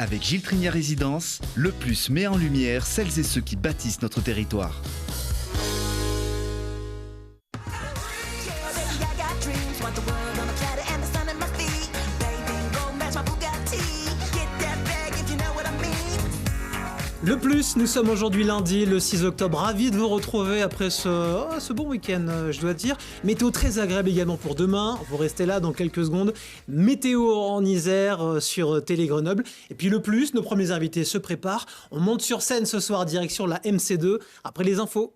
Avec Gilles Trigna Résidence, Le Plus met en lumière celles et ceux qui bâtissent notre territoire. Le Plus, nous sommes aujourd'hui lundi, le 6 octobre. Ravi de vous retrouver après ce bon week-end, je dois dire. Météo très agréable également pour demain. Vous restez là dans quelques secondes. Météo en Isère sur Télé Grenoble. Et puis Le Plus, nos premiers invités se préparent. On monte sur scène ce soir, direction la MC2. Après les infos.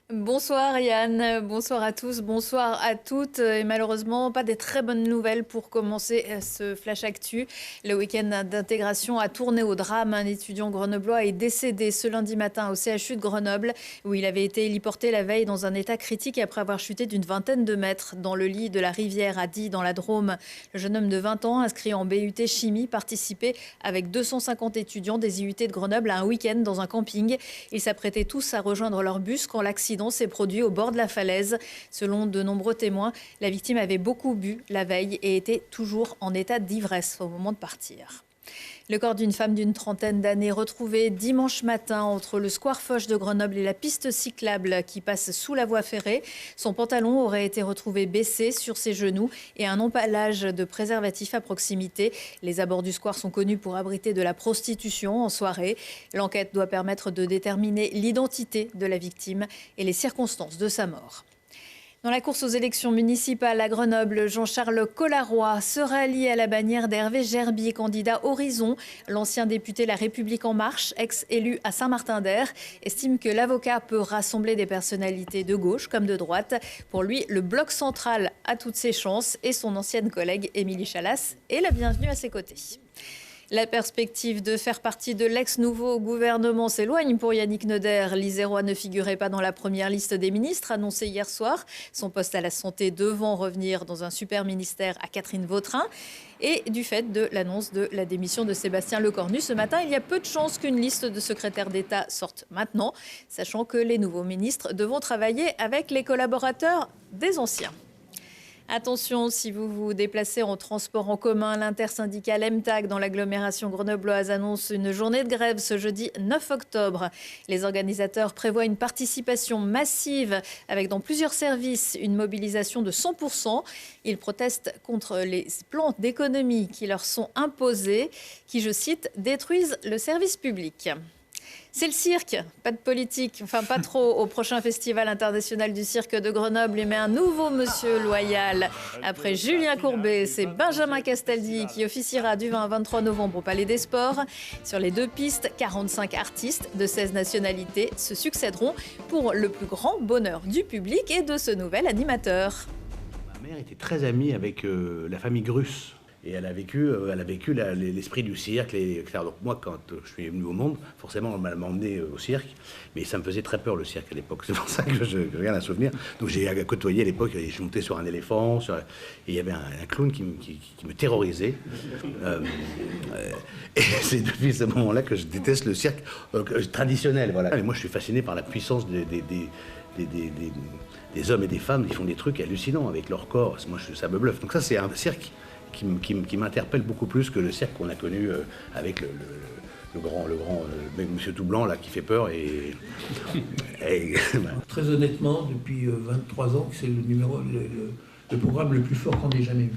Bonsoir Yann, bonsoir à tous, bonsoir à toutes. Et malheureusement, pas des très bonnes nouvelles pour commencer ce Flash Actu. Le week-end d'intégration a tourné au drame. Un étudiant grenoblois est décédé ce lundi matin au CHU de Grenoble, où il avait été héliporté la veille dans un état critique après avoir chuté d'une vingtaine de mètres dans le lit de la rivière à Die, dans la Drôme. Le jeune homme de 20 ans, inscrit en BUT Chimie, participait avec 250 étudiants des IUT de Grenoble à un week-end dans un camping. Ils s'apprêtaient tous à rejoindre leur bus quand l'accident s'est produit au bord de la falaise. Selon de nombreux témoins, la victime avait beaucoup bu la veille et était toujours en état d'ivresse au moment de partir. Le corps d'une femme d'une trentaine d'années retrouvé dimanche matin entre le square Foch de Grenoble et la piste cyclable qui passe sous la voie ferrée. Son pantalon aurait été retrouvé baissé sur ses genoux et un emballage de préservatifs à proximité. Les abords du square sont connus pour abriter de la prostitution en soirée. L'enquête doit permettre de déterminer l'identité de la victime et les circonstances de sa mort. Dans la course aux élections municipales à Grenoble, Jean-Charles Collaroy se rallie à la bannière d'Hervé Gerbier, candidat Horizon. L'ancien député La République En Marche, ex-élu à Saint-Martin-d'Air, estime que l'avocat peut rassembler des personnalités de gauche comme de droite. Pour lui, le bloc central a toutes ses chances et son ancienne collègue Émilie Chalas est la bienvenue à ses côtés. La perspective de faire partie de l'ex-nouveau gouvernement s'éloigne pour Yannick Neuder. L'Isérois ne figurait pas dans la première liste des ministres annoncée hier soir. Son poste à la santé devant revenir dans un super ministère à Catherine Vautrin. Et du fait de l'annonce de la démission de Sébastien Lecornu ce matin, il y a peu de chances qu'une liste de secrétaires d'État sorte maintenant, sachant que les nouveaux ministres devront travailler avec les collaborateurs des anciens. Attention, si vous vous déplacez en transport en commun, l'intersyndicale MTAG dans l'agglomération grenobloise annonce une journée de grève ce jeudi 9 octobre. Les organisateurs prévoient une participation massive avec dans plusieurs services une mobilisation de 100%. Ils protestent contre les plans d'économie qui leur sont imposés, qui, je cite, détruisent le service public. C'est le cirque, pas de politique, enfin pas trop au prochain festival international du cirque de Grenoble, mais un nouveau monsieur loyal. Après Julien Courbet, c'est Benjamin Castaldi qui officiera du 20 au 23 novembre au Palais des Sports. Sur les deux pistes, 45 artistes de 16 nationalités se succéderont pour le plus grand bonheur du public et de ce nouvel animateur. Ma mère était très amie avec la famille Grus. Et elle a vécu l'esprit du cirque, etc. Donc moi, quand je suis venu au monde, forcément, on m'a emmené au cirque. Mais ça me faisait très peur, le cirque, à l'époque. C'est pour ça que je n'ai rien à souvenir. Donc j'ai côtoyé à l'époque, je montais sur un éléphant, et il y avait un clown qui me terrorisait. Et c'est depuis ce moment-là que je déteste le cirque traditionnel. Voilà. Mais moi, je suis fasciné par la puissance des hommes et des femmes qui font des trucs hallucinants avec leur corps. Moi, ça me bluffe. Donc ça, c'est un cirque qui m'interpelle beaucoup plus que le cirque qu'on a connu avec le grand monsieur tout blanc là qui fait peur Très honnêtement, depuis 23 ans que c'est le programme le plus fort qu'on ait jamais eu.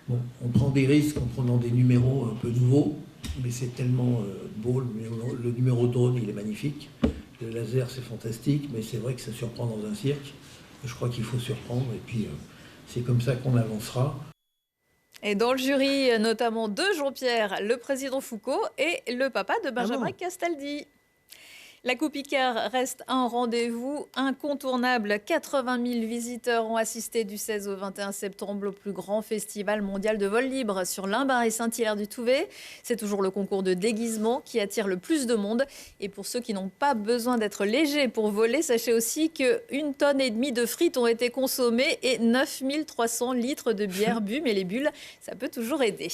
Bon, on prend des risques en prenant des numéros un peu nouveaux, mais c'est tellement beau. Le numéro drone, il est magnifique. Le laser, c'est fantastique, mais c'est vrai que ça surprend dans un cirque. Je crois qu'il faut surprendre et puis c'est comme ça qu'on avancera. Et dans le jury, notamment de Jean-Pierre, le président Foucault et le papa de Benjamin Castaldi. La Coupe Icare reste un rendez-vous incontournable. 80 000 visiteurs ont assisté du 16 au 21 septembre au plus grand festival mondial de vol libre sur Limbin et Saint-Hilaire-du-Touvet. C'est toujours le concours de déguisement qui attire le plus de monde. Et pour ceux qui n'ont pas besoin d'être légers pour voler, sachez aussi qu'1,5 tonne de frites ont été consommées et 9 300 litres de bière bu. Mais les bulles, ça peut toujours aider.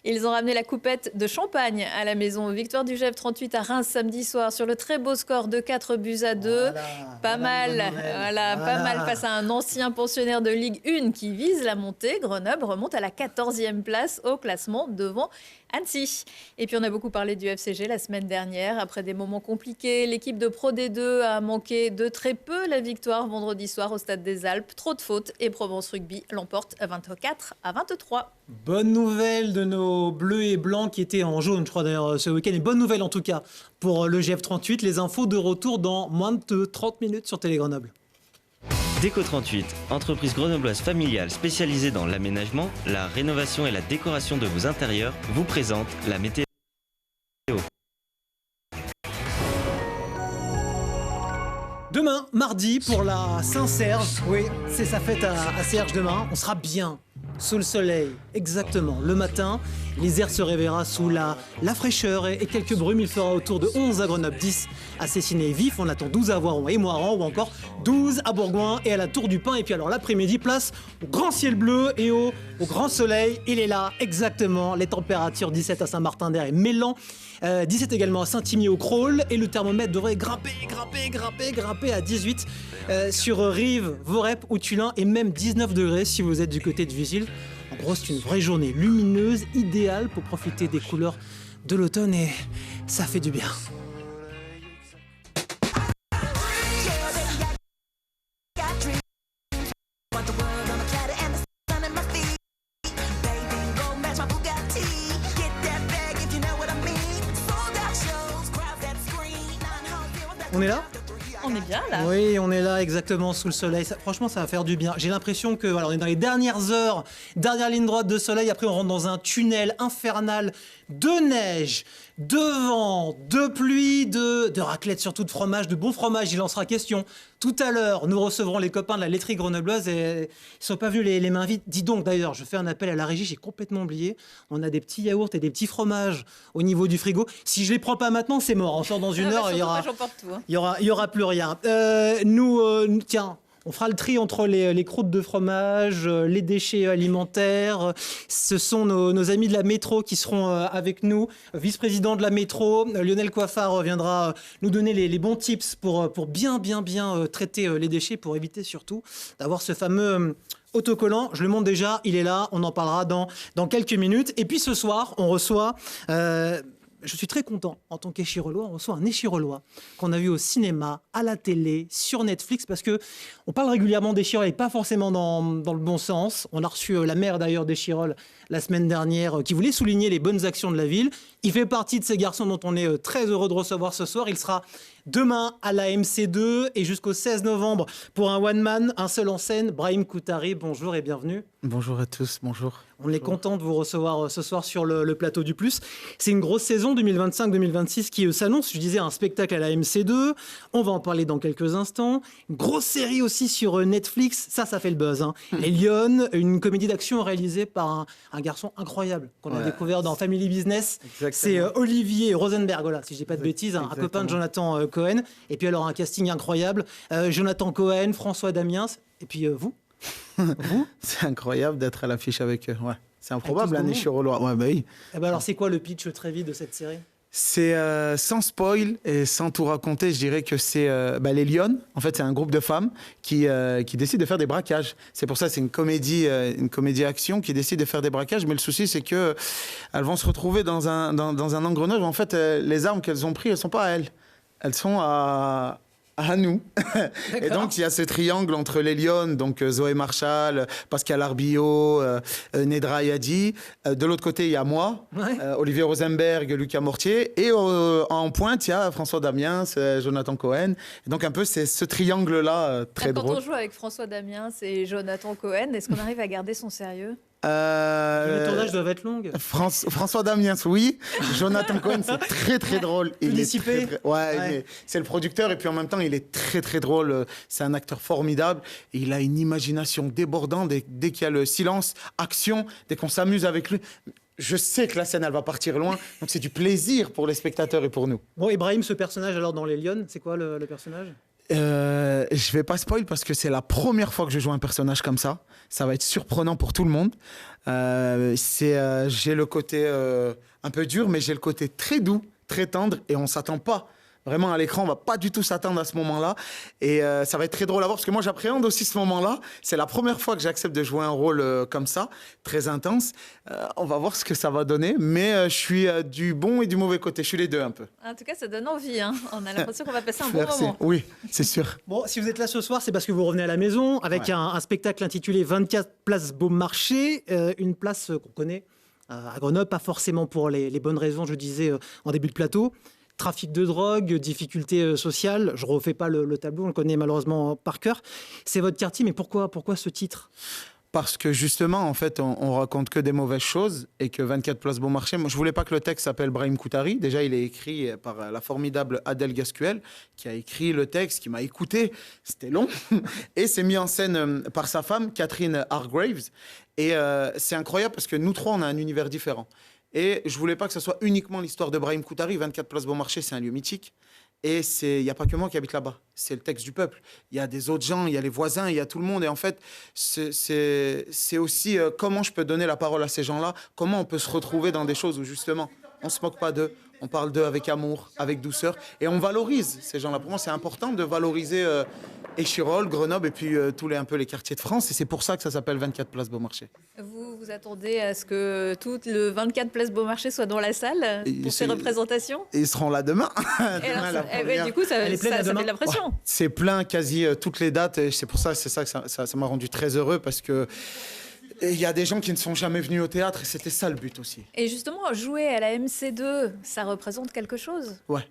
Ils ont ramené la coupette de champagne à la maison. Victoire du GF 38 à Reims samedi soir sur le très très beau score de 4-2. Pas mal, pas mal face à un ancien pensionnaire de Ligue 1 qui vise la montée. Grenoble remonte à la 14e place au classement devant Annecy. Et puis on a beaucoup parlé du FCG la semaine dernière. Après des moments compliqués, l'équipe de Pro D2 a manqué de très peu la victoire vendredi soir au Stade des Alpes. Trop de fautes et Provence Rugby l'emporte 24-23. Bonne nouvelle de nos bleus et blancs qui étaient en jaune, je crois d'ailleurs, ce week-end. Et bonne nouvelle en tout cas pour le GF38. Les infos de retour dans moins de 30 minutes sur Télé Grenoble. Déco38, entreprise grenobloise familiale spécialisée dans l'aménagement, la rénovation et la décoration de vos intérieurs, vous présente la météo. Demain, mardi, pour la Saint-Serge. Oui, c'est sa fête à Serge demain. On sera bien sous le soleil, exactement. Le matin, l'Isère se réveillera sous la fraîcheur et quelques brumes. Il fera autour de 11 à Grenoble, 10 à Cessigny-et-Vif. On attend 12 à Voiron et Moiran ou encore 12 à Bourgoin et à la Tour du Pin. Et puis alors l'après-midi, place au grand ciel bleu et au grand soleil. Il est là, exactement. Les températures 17 à Saint-Martin-d'Air et Mélan. 17 également à Saint-Imier au Crawl et le thermomètre devrait grimper à 18 sur Rives, Vorep ou Tulin et même 19 degrés si vous êtes du côté de Visil. En gros, c'est une vraie journée lumineuse, idéale pour profiter des couleurs de l'automne et ça fait du bien. On est là ? On est bien là. Oui, on est là exactement sous le soleil. Franchement, ça va faire du bien. J'ai l'impression que voilà, on est dans les dernières heures, dernière ligne droite de soleil. Après, on rentre dans un tunnel infernal de neige, de vent, de pluie, de raclette, surtout de fromage, de bon fromage. Il en sera question. Tout à l'heure, nous recevrons les copains de la laiterie grenobloise et ils ne sont pas venus les mains vides. Dis donc, d'ailleurs, je fais un appel à la régie, j'ai complètement oublié. On a des petits yaourts et des petits fromages au niveau du frigo. Si je les prends pas maintenant, c'est mort. On sort dans une heure, il y aura plus rien. Tiens. On fera le tri entre les croûtes de fromage, les déchets alimentaires. Ce sont nos amis de la métro qui seront avec nous. Vice-président de la métro, Lionel Coiffard viendra nous donner les bons tips pour bien traiter les déchets, pour éviter surtout d'avoir ce fameux autocollant. Je le montre déjà, il est là, on en parlera dans quelques minutes. Et puis ce soir, on reçoit... je suis très content, en tant qu'Échirelois, on reçoit un Échirelois qu'on a vu au cinéma, à la télé, sur Netflix, parce que on parle régulièrement d'Échirol et pas forcément dans le bon sens. On a reçu la maire d'ailleurs d'Échirol la semaine dernière, qui voulait souligner les bonnes actions de la ville. Il fait partie de ces garçons dont on est très heureux de recevoir ce soir. Il sera demain à la MC2 et jusqu'au 16 novembre pour un one-man, un seul en scène. Brahim Koutari, bonjour et bienvenue. Bonjour à tous, bonjour. On est content de vous recevoir ce soir sur le plateau du Plus. C'est une grosse saison 2025-2026 qui s'annonce. Je disais un spectacle à la MC2. On va en parler dans quelques instants. Une grosse série aussi sur Netflix. Ça fait le buzz. Les Lyonnes, une comédie d'action réalisée par un garçon incroyable qu'on a découvert dans Family Business. Exactement. C'est Olivier Rosenberg, voilà, si je dis pas de bêtises, un copain de Jonathan Cohen. Et puis alors un casting incroyable. Jonathan Cohen, François Damiens. Et puis vous C'est incroyable d'être à l'affiche avec eux. Ouais. C'est improbable, un Échirolois. Ouais, bah oui. Et ben alors, c'est quoi le pitch très vite de cette série ? C'est sans spoil et sans tout raconter, je dirais que c'est les Lyonnes. En fait, c'est un groupe de femmes qui décident de faire des braquages. C'est pour ça que c'est une comédie action qui décide de faire des braquages. Mais le souci, c'est que elles vont se retrouver dans un engrenage. En fait, les armes qu'elles ont prises, elles sont pas à elles. Elles sont à nous. Et donc, il y a ce triangle entre les Lyonnes, donc Zoé Marshall, Pascal Arbillot, Nedra Yadi. De l'autre côté, il y a moi, Olivier Rosenberg, Lucas Mortier. Et en pointe, il y a François Damiens, Jonathan Cohen. Et donc, un peu, c'est ce triangle-là très drôle. Quand on joue avec François Damiens et Jonathan Cohen, est-ce qu'on arrive à garder son sérieux ? Les tournages doivent être longs. François Damiens, oui. Jonathan Cohen, c'est très très drôle. Il dissipé. C'est le producteur et puis en même temps, il est très très drôle. C'est un acteur formidable. Et il a une imagination débordante. Dès qu'il y a le silence, action, dès qu'on s'amuse avec lui. Je sais que la scène, elle va partir loin. Donc c'est du plaisir pour les spectateurs et pour nous. Bon, Ibrahim, ce personnage alors dans Les Lyonnes, c'est quoi le personnage ? Je vais pas spoil parce que c'est la première fois que je joue un personnage comme ça. Ça va être surprenant pour tout le monde. J'ai le côté un peu dur, mais j'ai le côté très doux, très tendre, et on s'attend pas Vraiment, à l'écran, on va pas du tout s'attendre à ce moment-là. Et ça va être très drôle à voir, parce que moi, j'appréhende aussi ce moment-là. C'est la première fois que j'accepte de jouer un rôle comme ça, très intense. On va voir ce que ça va donner. Mais je suis du bon et du mauvais côté. Je suis les deux un peu. En tout cas, ça donne envie. Hein. On a l'impression qu'on va passer un bon Merci. moment. Oui, c'est sûr. Bon, si vous êtes là ce soir, c'est parce que vous revenez à la maison avec un spectacle intitulé 24 Place Beaumarchais, une place qu'on connaît à Grenoble, pas forcément pour les bonnes raisons, je disais en début de plateau. Trafic de drogue, difficultés sociales, je refais pas le tableau, on le connaît malheureusement par cœur. C'est votre quartier, mais pourquoi ce titre ? Parce que justement, en fait, on raconte que des mauvaises choses et que 24 Place Beaumarchais. Moi, je voulais pas que le texte s'appelle Brahim Koutari. Déjà, il est écrit par la formidable Adèle Gascuel, qui a écrit le texte, qui m'a écouté. C'était long. Et c'est mis en scène par sa femme, Catherine Hargraves. Et c'est incroyable parce que nous trois, on a un univers différent. Et je voulais pas que ce soit uniquement l'histoire de Brahim Koutari. 24 Place Beaumarchais, c'est un lieu mythique. Et il n'y a pas que moi qui habite là-bas. C'est le texte du peuple. Il y a des autres gens, il y a les voisins, il y a tout le monde. Et en fait, c'est aussi comment je peux donner la parole à ces gens-là, comment on peut se retrouver dans des choses où justement, on ne se moque pas d'eux, on parle d'eux avec amour, avec douceur. Et on valorise ces gens-là. Pour moi, c'est important de valoriser Échirolles, Grenoble et puis tous les quartiers de France. Et c'est pour ça que ça s'appelle 24 Place Beaumarchais. Vous attendez à ce que tout le 24 Place Beaumarchais soit dans la salle pour ces représentations ? Et ils seront là demain. Du coup, ça fait de la pression. Oh, c'est plein quasi toutes les dates. Et c'est pour ça, que ça m'a rendu très heureux parce que il y a des gens qui ne sont jamais venus au théâtre et c'était ça le but aussi. Et justement, jouer à la MC2, ça représente quelque chose ? Ouais.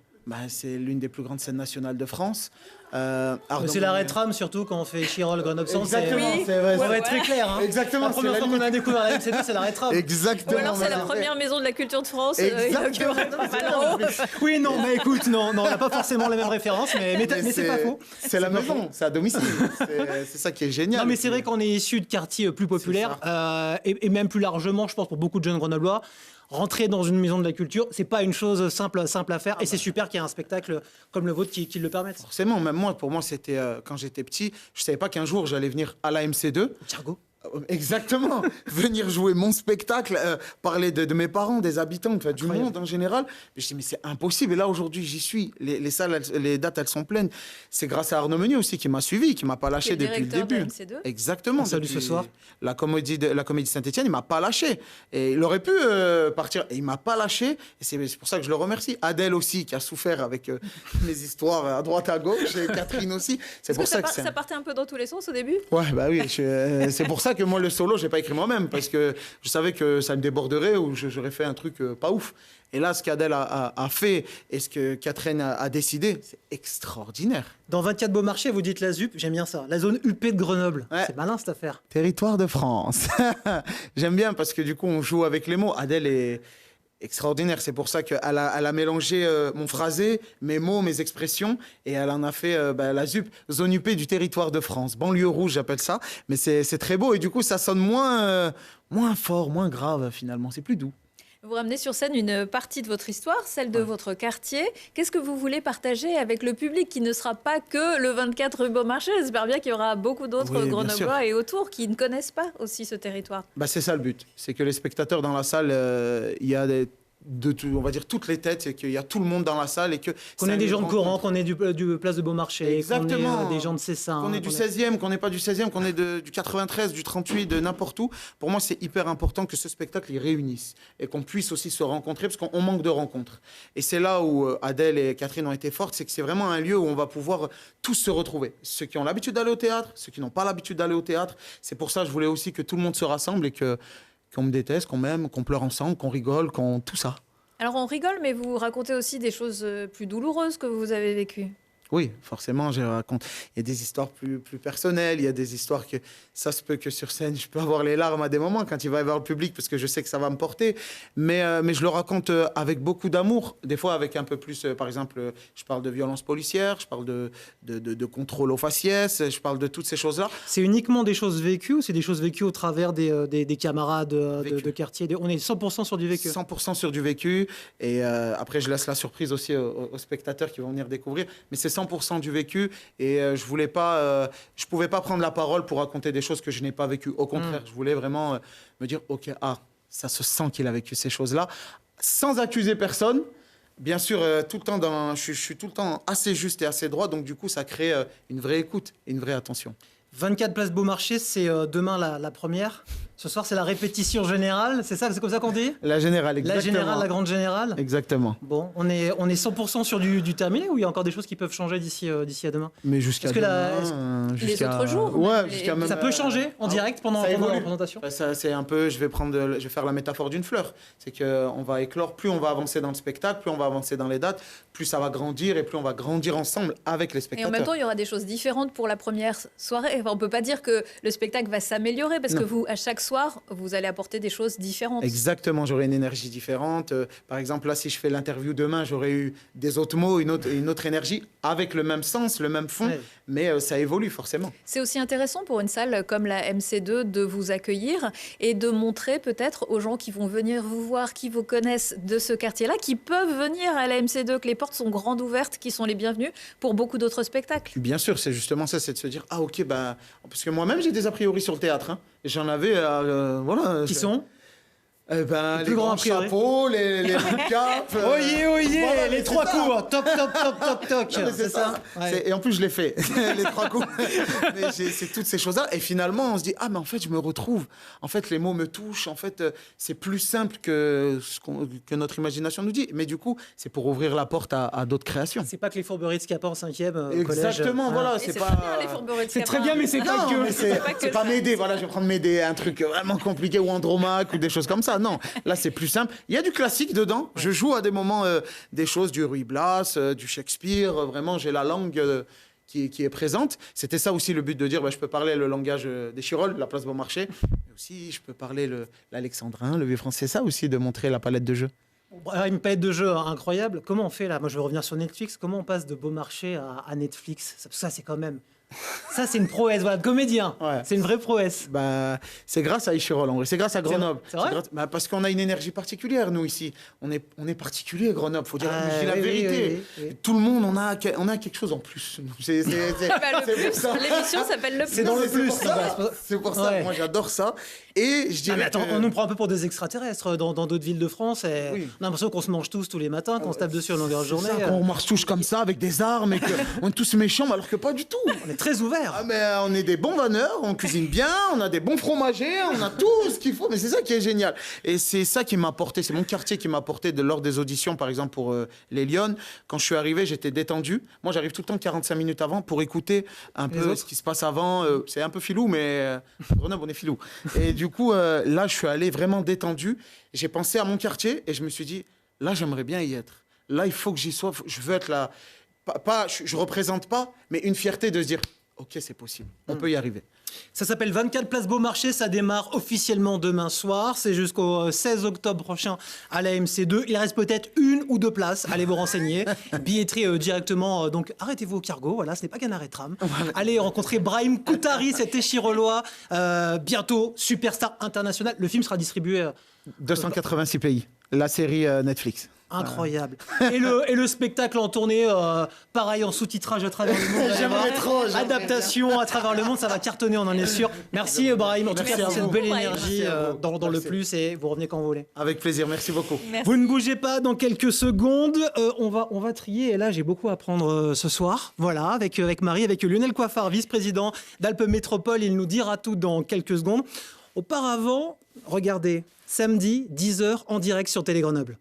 C'est l'une des plus grandes scènes nationales de France. C'est l'arrêt tram, surtout quand on fait Échirolles, Grenoble Centre. Exactement, oui. c'est vrai. On va être très clair. Hein. Exactement. La première fois qu'on a découvert la MC2, c'est l'arrêt tram. Exactement. Ou alors c'est la première maison de la culture de France. Exactement. Oui, non, mais écoute, non, on n'a pas forcément la même référence, mais c'est pas faux. C'est la maison, c'est à domicile. C'est ça qui est génial. Non, mais c'est vrai qu'on est issu de quartiers plus populaires et même plus largement, je pense, pour beaucoup de jeunes Grenoblois. Rentrer dans une maison de la culture, c'est pas une chose simple à faire. Et c'est super qu'il y ait un spectacle comme le vôtre qui le permette. Forcément, même moi, pour moi, c'était quand j'étais petit, je savais pas qu'un jour j'allais venir à la MC2. Thiago. Exactement. Venir jouer mon spectacle, parler de mes parents, des habitants, du monde en général. Mais je dis, mais c'est impossible. Et là, aujourd'hui, j'y suis. Les salles, les dates, elles sont pleines. C'est grâce à Arnaud Meunier aussi qui m'a suivi, qui m'a pas lâché depuis le début. De MC2. Exactement. Salut ce soir. La comédie Saint-Étienne, il m'a pas lâché. Et il aurait pu partir. Et il m'a pas lâché. Et c'est pour ça que je le remercie. Adèle aussi, qui a souffert avec mes histoires à droite, à gauche. Et Catherine aussi. C'est pour ça que ça partait un peu dans tous les sens au début ? Ouais, bah oui. C'est pour ça que moi, le solo, j'ai pas écrit moi-même parce que je savais que ça me déborderait ou j'aurais fait un truc pas ouf. Et là, ce qu'Adèle a fait et ce que Catherine a décidé, c'est extraordinaire. Dans 24 Beaumarchais, vous dites la ZUP, j'aime bien ça. La zone UP de Grenoble. Ouais. C'est malin cette affaire. Territoire de France. J'aime bien parce que du coup, on joue avec les mots. Adèle est extraordinaire. C'est pour ça qu'elle a mélangé mon phrasé, mes mots, mes expressions, et elle en a fait la ZUP, zone UP du territoire de France. Banlieue rouge, j'appelle ça. Mais c'est très beau, et du coup, ça sonne moins fort, moins grave, finalement. C'est plus doux. Vous ramenez sur scène une partie de votre histoire, celle de votre quartier. Qu'est-ce que vous voulez partager avec le public qui ne sera pas que le 24 rue Beaumarchais ? J'espère bien qu'il y aura beaucoup d'autres Grenoblois et autour qui ne connaissent pas aussi ce territoire. C'est ça le but. C'est que les spectateurs dans la salle, il y a on va dire toutes les têtes, et qu'il y a tout le monde dans la salle. Qu'on ait des gens de Coran, qu'on ait du Place de Beaumarchais, exactement, qu'on ait des gens de Cessin. Qu'on ait du 16e, qu'on n'ait pas du 16e, qu'on ait du 93, du 38, de n'importe où. Pour moi, c'est hyper important que ce spectacle, il réunisse et qu'on puisse aussi se rencontrer parce qu'on manque de rencontres. Et c'est là où Adèle et Catherine ont été fortes, c'est que c'est vraiment un lieu où on va pouvoir tous se retrouver. Ceux qui ont l'habitude d'aller au théâtre, ceux qui n'ont pas l'habitude d'aller au théâtre. C'est pour ça que je voulais aussi que tout le monde se rassemble et qu'on me déteste, qu'on m'aime, qu'on pleure ensemble, qu'on rigole, tout ça. Alors on rigole, mais vous racontez aussi des choses plus douloureuses que vous avez vécues. Oui, forcément, je raconte. Il y a des histoires plus personnelles, il y a des histoires que ça se peut que sur scène, je peux avoir les larmes à des moments quand il va y avoir le public parce que je sais que ça va me porter. Mais je le raconte avec beaucoup d'amour, des fois avec un peu plus, par exemple, je parle de violence policière, je parle de contrôle aux faciès, je parle de toutes ces choses-là. C'est uniquement des choses vécues ou c'est des choses vécues au travers des camarades de quartier On est 100% sur du vécu. 100% sur du vécu. Et après, je laisse la surprise aussi aux spectateurs qui vont venir découvrir. Mais c'est 100% du vécu et je pouvais pas prendre la parole pour raconter des choses que je n'ai pas vécues. Au contraire, je voulais vraiment me dire, ok, ça se sent qu'il a vécu ces choses-là, sans accuser personne, Bien sûr, tout le temps, je suis tout le temps assez juste et assez droit, donc du coup, ça crée une vraie écoute et une vraie attention. 24 Place Beaumarchais, c'est demain la première. Ce soir, c'est la répétition générale. C'est comme ça qu'on dit? La générale, exactement. La générale, la grande générale. Exactement. Bon, on est 100% sur du terminé ou il y a encore des choses qui peuvent changer d'ici à demain? Mais jusqu'à Est-ce que demain, les autres jours, ouais, les- jusqu'à même, Ça peut changer en direct pendant la présentation? Ça, c'est un peu, je vais faire la métaphore d'une fleur. C'est qu'on va éclore, plus on va avancer dans le spectacle, plus on va avancer dans les dates, plus ça va grandir et plus on va grandir ensemble avec les Et spectateurs. en même temps, il y aura des choses différentes pour la première soirée. Enfin, on ne peut pas dire que le spectacle va s'améliorer parce que vous, à chaque soir, vous allez apporter des choses différentes. Exactement, j'aurai une énergie différente. Par exemple, là, si je fais l'interview demain, j'aurai eu des autres mots, une autre énergie, avec le même sens, le même fond, Ouais. mais ça évolue forcément. C'est aussi intéressant pour une salle comme la MC2 de vous accueillir et de montrer peut-être aux gens qui vont venir vous voir, qui vous connaissent de ce quartier-là, qui peuvent venir à la MC2, que les portes sont grandes ouvertes, qui sont les bienvenus pour beaucoup d'autres spectacles. Bien sûr, c'est justement ça, c'est de se dire, ah ok, bah, parce que moi-même j'ai des a priori sur le théâtre, hein. Et j'en avais, voilà. Qui sont? Les plus grands grands a priori. chapeaux, les capes. Oyez, voilà, mais les c'est trois ça. coups, toc, toc, toc, toc, toc. Non, mais c'est ça. Ouais. Et en plus, je l'ai fait, les 3 coups. Mais c'est toutes ces choses-là. Et finalement, on se dit, ah, mais en fait, je me retrouve. En fait, les mots me touchent. En fait, c'est plus simple que que notre imagination nous dit. Mais du coup, c'est pour ouvrir la porte à d'autres créations. C'est pas que les fourberies de Scapin en 5e au collège. Exactement, voilà. Et C'est très pas. bien, les fourberies de C'est très Scapin. bien, mais c'est pas Non, que. mais c'est pas que c'est pas ça. m'aider. Voilà, je vais prendre m'aider un truc vraiment compliqué ou Andromaque ou des choses comme ça. Non, là, c'est plus simple. Il y a du classique dedans. Je joue à des moments des choses du Ruy Blas, du Shakespeare. Vraiment, j'ai la langue qui est présente. C'était ça aussi le but de dire, bah, je peux parler le langage des Chirolles, la place Beaumarchais. Mais aussi, je peux parler l'alexandrin, le vieux français. Ça aussi, de montrer la palette de jeux. Une palette de jeux incroyable. Comment on fait là? Moi, je vais revenir sur Netflix. Comment on passe de Beaumarchais à Netflix? Ça, c'est quand même. Ça, c'est une prouesse. Voilà, comédien. Ouais. C'est une vraie prouesse. Bah, c'est grâce à Échirol, en vrai. C'est grâce à Grenoble. C'est vrai Bah, parce qu'on a une énergie particulière, nous, ici. On est particulier à Grenoble, faut dire je dis la oui, vérité. oui, oui. Tout le monde, on a quelque chose en plus. C'est Bah, le c'est plus, pour ça. l'émission s'appelle Le C'est Plus. dans le C'est plus. pour ça. C'est pour ça. Ouais. Moi, j'adore ça. Et je Ah, dirais mais attends, que- on nous prend un peu pour des extraterrestres dans d'autres villes de France. Et Oui. on a l'impression qu'on se mange tous les matins, qu'on se tape dessus à longueur de journée. C'est ça, qu'on marche tous comme ça, avec des armes, et qu'on est tous méchants, alors que pas du tout. On est très ouverts. Ah, mais on est des bons vanneurs, on cuisine bien, on a des bons fromagers, on a tout ce qu'il faut. Mais c'est ça qui est génial. Et c'est ça qui m'a apporté, c'est mon quartier qui m'a apporté lors des auditions, par exemple pour les Lyonnes. Quand je suis arrivé, j'étais détendu. Moi, j'arrive tout le temps 45 minutes avant pour écouter un Les peu autres. ce qui se passe avant. C'est un peu filou, mais Grenoble, on est filou. Et du coup, là, je suis allé vraiment détendu. J'ai pensé à mon quartier et je me suis dit, là, j'aimerais bien y être. Là, il faut que j'y sois. Je veux être là. Je représente pas, mais une fierté de se dire, ok, c'est possible. On peut y arriver. Ça s'appelle 24 Place Beaumarchais, ça démarre officiellement demain soir, c'est jusqu'au 16 octobre prochain à la MC2. Il reste peut-être 1 ou 2 places, allez vous renseigner. Billetterie directement, donc arrêtez-vous au cargo, voilà, ce n'est pas qu'un arrêt de tram. Allez rencontrer Brahim Koutari, cet échirolois, bientôt superstar international. Le film sera distribué 286 pays. La série Netflix. incroyable. Et le spectacle en tournée, pareil en sous-titrage à travers le monde. J'aimerais trop, j'aimerais Adaptation à travers le monde, ça va cartonner, on en est sûr. Merci Brahim, en tout Merci cas à pour cette vous. belle Brahim. énergie Merci à vous. dans le Merci. plus et vous revenez quand vous voulez. Avec plaisir, merci beaucoup. Merci. Vous ne bougez pas dans quelques secondes. On va trier. Et là, j'ai beaucoup à apprendre ce soir. Voilà, avec Marie, avec Lionel Coiffard, vice-président d'Alpes Métropole. Il nous dira tout dans quelques secondes. Auparavant, regardez, samedi, 10h en direct sur Télé Grenoble.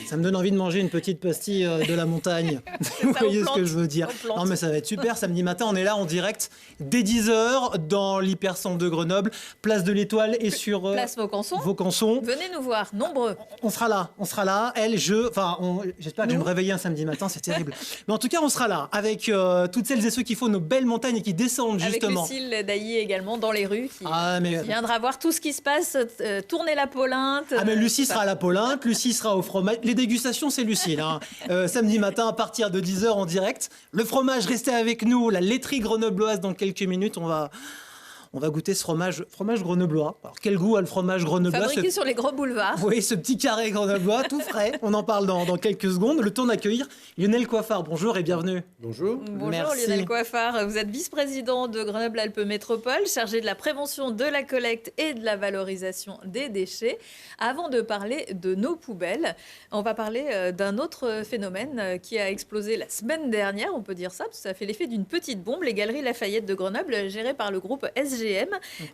Ça me donne envie de manger une petite pastille de la montagne. Vous voyez ce que je veux dire? Non, mais ça va être super. Samedi matin, on est là en direct dès 10h dans l'hypercentre de Grenoble, place de l'Étoile et sur Place Vaucanson. Vaucanson. Venez nous voir, nombreux. On sera là. J'espère que je vais me réveiller un samedi matin, c'est terrible. Mais en tout cas, on sera là avec toutes celles et ceux qui font nos belles montagnes et qui descendent justement. Avec Lucille Dailly également dans les rues qui mais viendra voir tout ce qui se passe, tourner la Polinte. mais Lucie sera à la Polinte, Lucie sera au fromage. Les dégustations, c'est Lucille. Samedi matin à partir de 10h en direct. Le fromage, restez avec nous. La laiterie grenobloise dans quelques minutes. On va goûter ce fromage grenoblois. Alors, quel goût a le fromage grenoblois? Fabriqué sur les gros boulevards. Oui, ce petit carré grenoblois, tout frais. On en parle dans quelques secondes. Le temps d'accueillir Lionel Coiffard. Bonjour et bienvenue. Bonjour. Bonjour Merci. Lionel Coiffard, vous êtes vice-président de Grenoble-Alpes Métropole, chargé de la prévention, de la collecte et de la valorisation des déchets. Avant de parler de nos poubelles, on va parler d'un autre phénomène qui a explosé la semaine dernière, on peut dire ça, parce que ça a fait l'effet d'une petite bombe. Les Galeries Lafayette de Grenoble, gérées par le groupe SGM,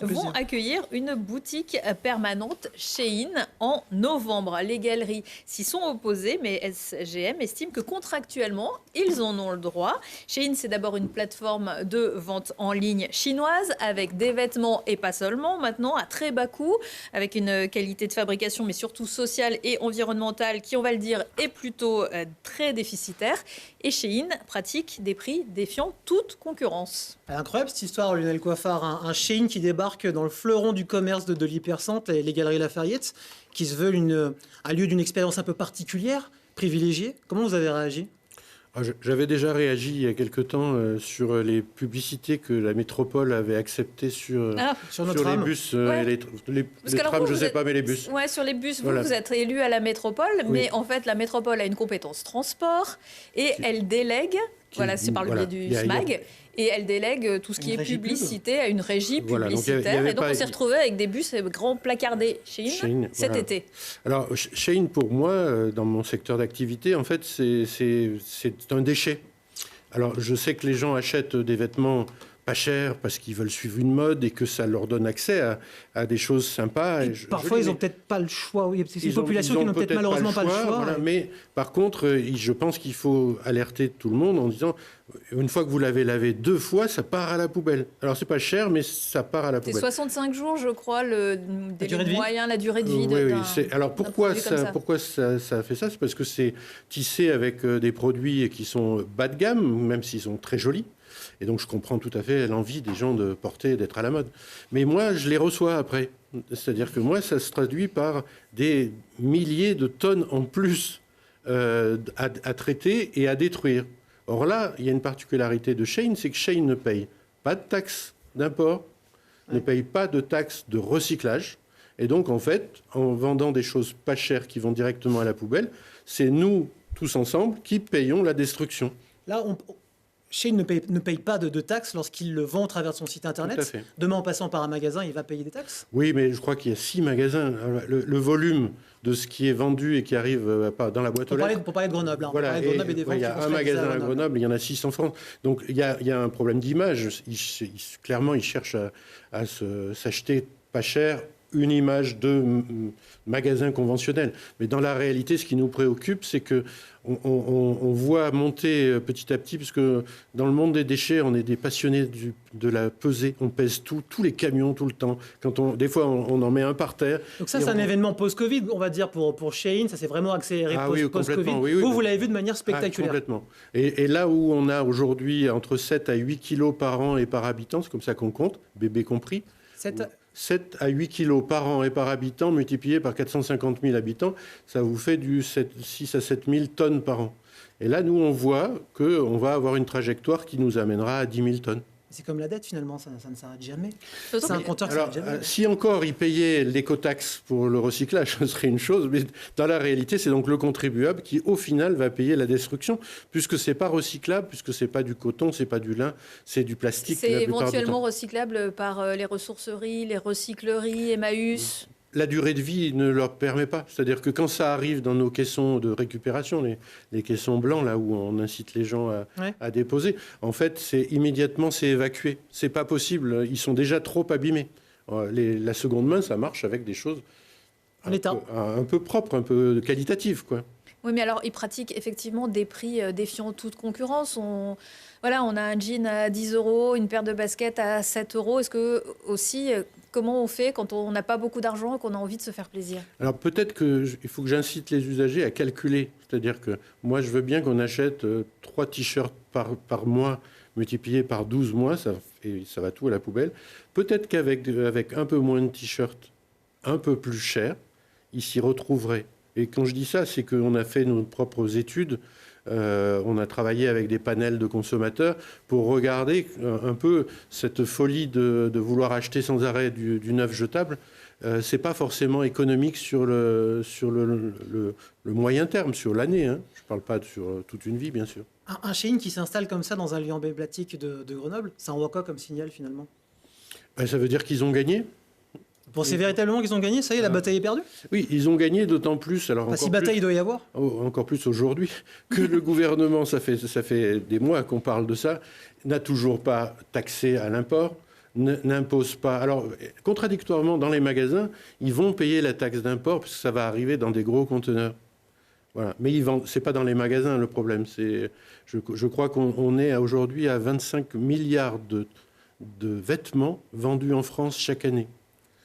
vont accueillir une boutique permanente Shein en novembre. Les galeries s'y sont opposées, mais SGM estime que contractuellement, ils en ont le droit. Shein, c'est d'abord une plateforme de vente en ligne chinoise avec des vêtements et pas seulement, maintenant à très bas coût, avec une qualité de fabrication, mais surtout sociale et environnementale qui, on va le dire, est plutôt très déficitaire. Et Shein pratique des prix défiant toute concurrence. Incroyable cette histoire, Lionel Coiffard. Un Shein qui débarque dans le fleuron du commerce de l'hypercentre et les Galeries Lafayette, qui se veulent un lieu d'une expérience un peu particulière, privilégiée. Comment vous avez réagi? J'avais déjà réagi il y a quelque temps sur les publicités que la métropole avait acceptées sur les bus, les trams, je ne sais pas, mais les bus. Oui, sur les bus, Voilà. vous êtes élu à la métropole, mais en fait, la métropole a une compétence transport et elle délègue, c'est par le biais du SMAG, et elle délègue tout ce qui est publicité à une régie publicitaire. Et donc, on s'est retrouvé avec des bus grands placardés Shein cet été. Alors, Shein, pour moi, dans mon secteur d'activité, en fait, c'est un déchet. Alors, je sais que les gens achètent des vêtements pas chers parce qu'ils veulent suivre une mode et que ça leur donne accès à des choses sympas. Parfois, ils n'ont peut-être pas le choix. Oui, c'est une population qui n'a peut-être malheureusement pas le choix. Voilà, mais par contre, je pense qu'il faut alerter tout le monde en disant, une fois que vous l'avez lavé 2 fois, ça part à la poubelle. Alors, c'est pas cher, mais ça part à la poubelle. C'est 65 jours, je crois, le délai moyen, la durée de vie. Alors, pourquoi ça fait ça? C'est parce que c'est tissé avec des produits qui sont bas de gamme, même s'ils sont très jolis. Et donc, je comprends tout à fait l'envie des gens de porter, d'être à la mode. Mais moi, je les reçois après. C'est-à-dire que moi, ça se traduit par des milliers de tonnes en plus à traiter et à détruire. Or là, il y a une particularité de Shein, c'est que Shein ne paye pas de taxes d'import, ne paye pas de taxes de recyclage. Et donc, en fait, en vendant des choses pas chères qui vont directement à la poubelle, c'est nous, tous ensemble, qui payons la destruction. Là, Shein ne paye pas de taxes lorsqu'il le vend à travers son site internet. Tout à fait. Demain, en passant par un magasin, il va payer des taxes. Oui, mais je crois qu'il y a 6 magasins. Le volume de ce qui est vendu et qui arrive dans la boîte aux lettres. Pour parler de Grenoble. Voilà, il y a un magasin à Grenoble, il y en a 6 en France. Donc il y a un problème d'image. Clairement, ils cherchent à s'acheter pas cher une image de magasin conventionnel. Mais dans la réalité, ce qui nous préoccupe, c'est que on voit monter petit à petit, parce que dans le monde des déchets, on est des passionnés de la pesée. On pèse tous les camions, tout le temps. Des fois, on en met un par terre. Donc ça, c'est un événement post-Covid, on va dire, pour Shein. Ça s'est vraiment accéléré post-Covid. Oui, vous l'avez vu de manière spectaculaire. Complètement. Et là où on a aujourd'hui entre 7 à 8 kilos par an et par habitant, c'est comme ça qu'on compte, bébé compris. 7 à 8 kilos par an et par habitant, multiplié par 450 000 habitants, ça vous fait du 6 à 7 000 tonnes par an. Et là, nous, on voit qu'on va avoir une trajectoire qui nous amènera à 10 000 tonnes. C'est comme la dette, finalement, ça ne s'arrête jamais. C'est un compteur qui ne s'arrête jamais. Si encore ils payaient l'écotaxe pour le recyclage, ce serait une chose, mais dans la réalité, c'est donc le contribuable qui, au final, va payer la destruction, puisque ce n'est pas recyclable, puisque ce n'est pas du coton, ce n'est pas du lin, c'est du plastique. C'est éventuellement recyclable par les ressourceries, les recycleries, Emmaüs. La durée de vie ne leur permet pas. C'est-à-dire que quand ça arrive dans nos caissons de récupération, les caissons blancs, là où on incite les gens à déposer, en fait, immédiatement, c'est évacué. C'est pas possible. Ils sont déjà trop abîmés. La seconde main, ça marche avec des choses un peu propres, un peu qualitatives, quoi. Oui, mais alors, ils pratiquent effectivement des prix défiant toute concurrence. On a un jean à 10 €, une paire de baskets à 7 €. Est-ce que, aussi, comment on fait quand on n'a pas beaucoup d'argent et qu'on a envie de se faire plaisir? Alors peut-être qu'il faut que j'incite les usagers à calculer. C'est-à-dire que moi, je veux bien qu'on achète 3 t-shirts par mois multiplié par 12 mois, et ça va tout à la poubelle. Peut-être qu'avec un peu moins de t-shirts, un peu plus cher, ils s'y retrouveraient. Et quand je dis ça, c'est qu'on a fait nos propres études. On a travaillé avec des panels de consommateurs pour regarder un peu cette folie de vouloir acheter sans arrêt du neuf jetable. C'est pas forcément économique sur le moyen terme, sur l'année. Hein. Je parle pas sur toute une vie, bien sûr. Un Shein qui s'installe comme ça dans un lieu emblématique de Grenoble, ça envoie quoi comme signal finalement? Ça veut dire qu'ils ont gagné. Vous pensez véritablement qu'ils ont gagné? Ça y est, la bataille est perdue? Oui, ils ont gagné d'autant plus. Alors si bataille il doit y avoir? Encore plus aujourd'hui, que le gouvernement, ça fait des mois qu'on parle de ça, n'a toujours pas taxé à l'import, n'impose pas. Alors, contradictoirement, dans les magasins, ils vont payer la taxe d'import parce que ça va arriver dans des gros conteneurs. Voilà. Mais c'est pas dans les magasins le problème. Je crois qu'on est aujourd'hui à 25 milliards de vêtements vendus en France chaque année.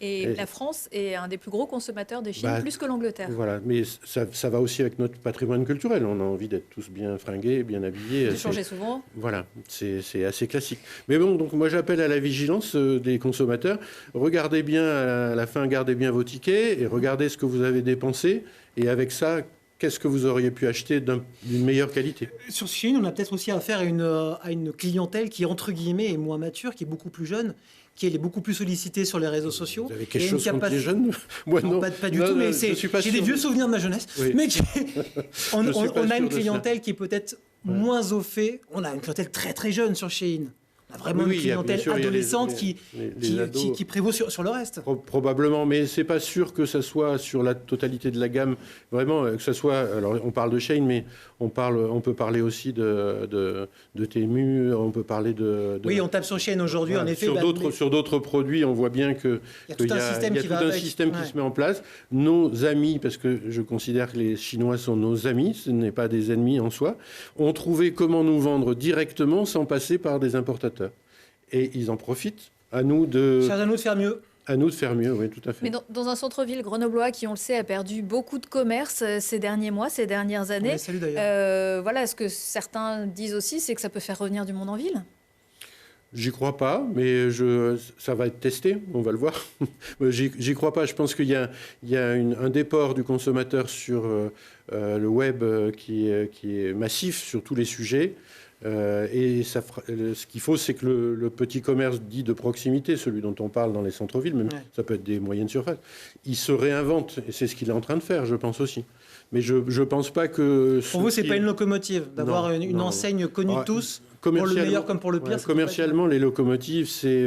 Et la France est un des plus gros consommateurs de Chine, plus que l'Angleterre. Voilà, mais ça va aussi avec notre patrimoine culturel. On a envie d'être tous bien fringués, bien habillés. De changer souvent. Voilà, c'est assez classique. Mais bon, donc moi j'appelle à la vigilance des consommateurs. Regardez bien à la fin, gardez bien vos tickets et regardez ce que vous avez dépensé. Et avec ça, qu'est-ce que vous auriez pu acheter d'une meilleure qualité? Sur Shein, on a peut-être aussi affaire à une clientèle qui, entre guillemets, est moins mature, qui est beaucoup plus jeune, qui est beaucoup plus sollicitée sur les réseaux sociaux. Vous avez quelque chose contre les jeunes? Moi, non. Pas du tout, mais j'ai des vieux souvenirs de ma jeunesse. Oui. Mais on a une clientèle qui est peut-être moins au fait. On a une clientèle très très jeune sur Shein. On a vraiment une clientèle adolescente qui prévaut sur le reste. Probablement, mais c'est pas sûr que ça soit sur la totalité de la gamme. Vraiment, que ça soit. Alors, on parle de Shein, mais on peut parler aussi de Temu. On peut parler de. Oui, on tape sur Shein aujourd'hui, en effet. Sur d'autres produits, on voit bien qu'il y a tout un système qui se met en place. Nos amis, parce que je considère que les Chinois sont nos amis, ce n'est pas des ennemis en soi, ont trouvé comment nous vendre directement sans passer par des importateurs. Et ils en profitent. À nous de faire mieux. À nous de faire mieux, oui, tout à fait. Mais dans un centre-ville grenoblois qui, on le sait, a perdu beaucoup de commerces ces derniers mois, ces dernières années. Oui, salut d'ailleurs. Voilà, ce que certains disent aussi, c'est que ça peut faire revenir du monde en ville. J'y crois pas, mais ça va être testé, on va le voir. J'y crois pas. Je pense qu'il y a un déport du consommateur sur le web qui est massif sur tous les sujets. Et ce qu'il faut, c'est que le petit commerce dit de proximité, celui dont on parle dans les centres-villes, même ça peut être des moyennes surfaces, il se réinvente. Et c'est ce qu'il est en train de faire, je pense aussi. Mais je ne pense pas que... Pour vous, ce n'est pas une locomotive, d'avoir une enseigne connue de tous, pour le meilleur comme pour le pire. Commercialement, les locomotives, c'est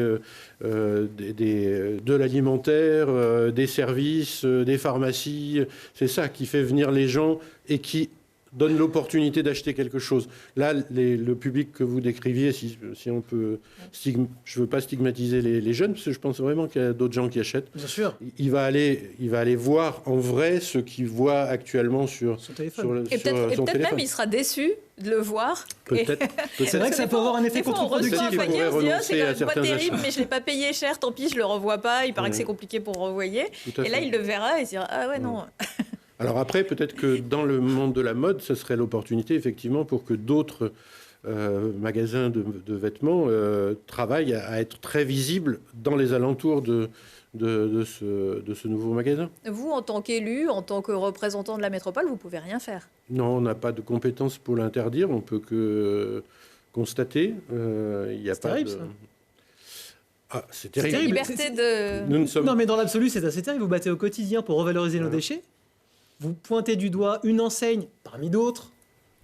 de l'alimentaire, des services, des pharmacies. C'est ça qui fait venir les gens et qui donne l'opportunité d'acheter quelque chose. Là, le public que vous décriviez, si on peut... je ne veux pas stigmatiser les jeunes, parce que je pense vraiment qu'il y a d'autres gens qui achètent. Bien sûr. Il va aller voir en vrai ce qu'il voit actuellement sur son téléphone. Et peut-être même il sera déçu de le voir. Peut-être. C'est vrai que ça peut avoir un effet contre-productif. C'est quand même pas terrible, mais je ne l'ai pas payé cher, tant pis, je ne le revois pas. Il paraît que c'est compliqué pour renvoyer. Et là, il le verra et il se dira, ah ouais, non... Alors après, peut-être que dans le monde de la mode, ce serait l'opportunité, effectivement, pour que d'autres magasins de vêtements travaillent à être très visibles dans les alentours de ce nouveau magasin. Vous, en tant qu'élu, en tant que représentant de la métropole, vous ne pouvez rien faire? Non, on n'a pas de compétences pour l'interdire. On peut que constater. C'est terrible, ça. Ah, c'est terrible. C'est liberté de... Non, mais dans l'absolu, c'est assez terrible. Vous battez au quotidien pour revaloriser nos déchets. Vous pointez du doigt une enseigne, parmi d'autres,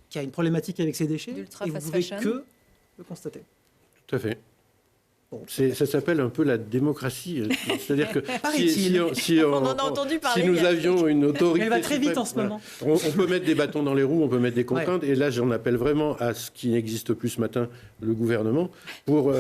qui a une problématique avec ses déchets, et vous ne pouvez que le constater. Tout à fait. Bon. Ça s'appelle un peu la démocratie. C'est-à-dire que si on en a entendu parler. Si nous avions une autorité... Elle va très vite en ce moment. On peut mettre des bâtons dans les roues, on peut mettre des contraintes. Ouais. Et là, j'en appelle vraiment à ce qui n'existe plus ce matin, le gouvernement, pour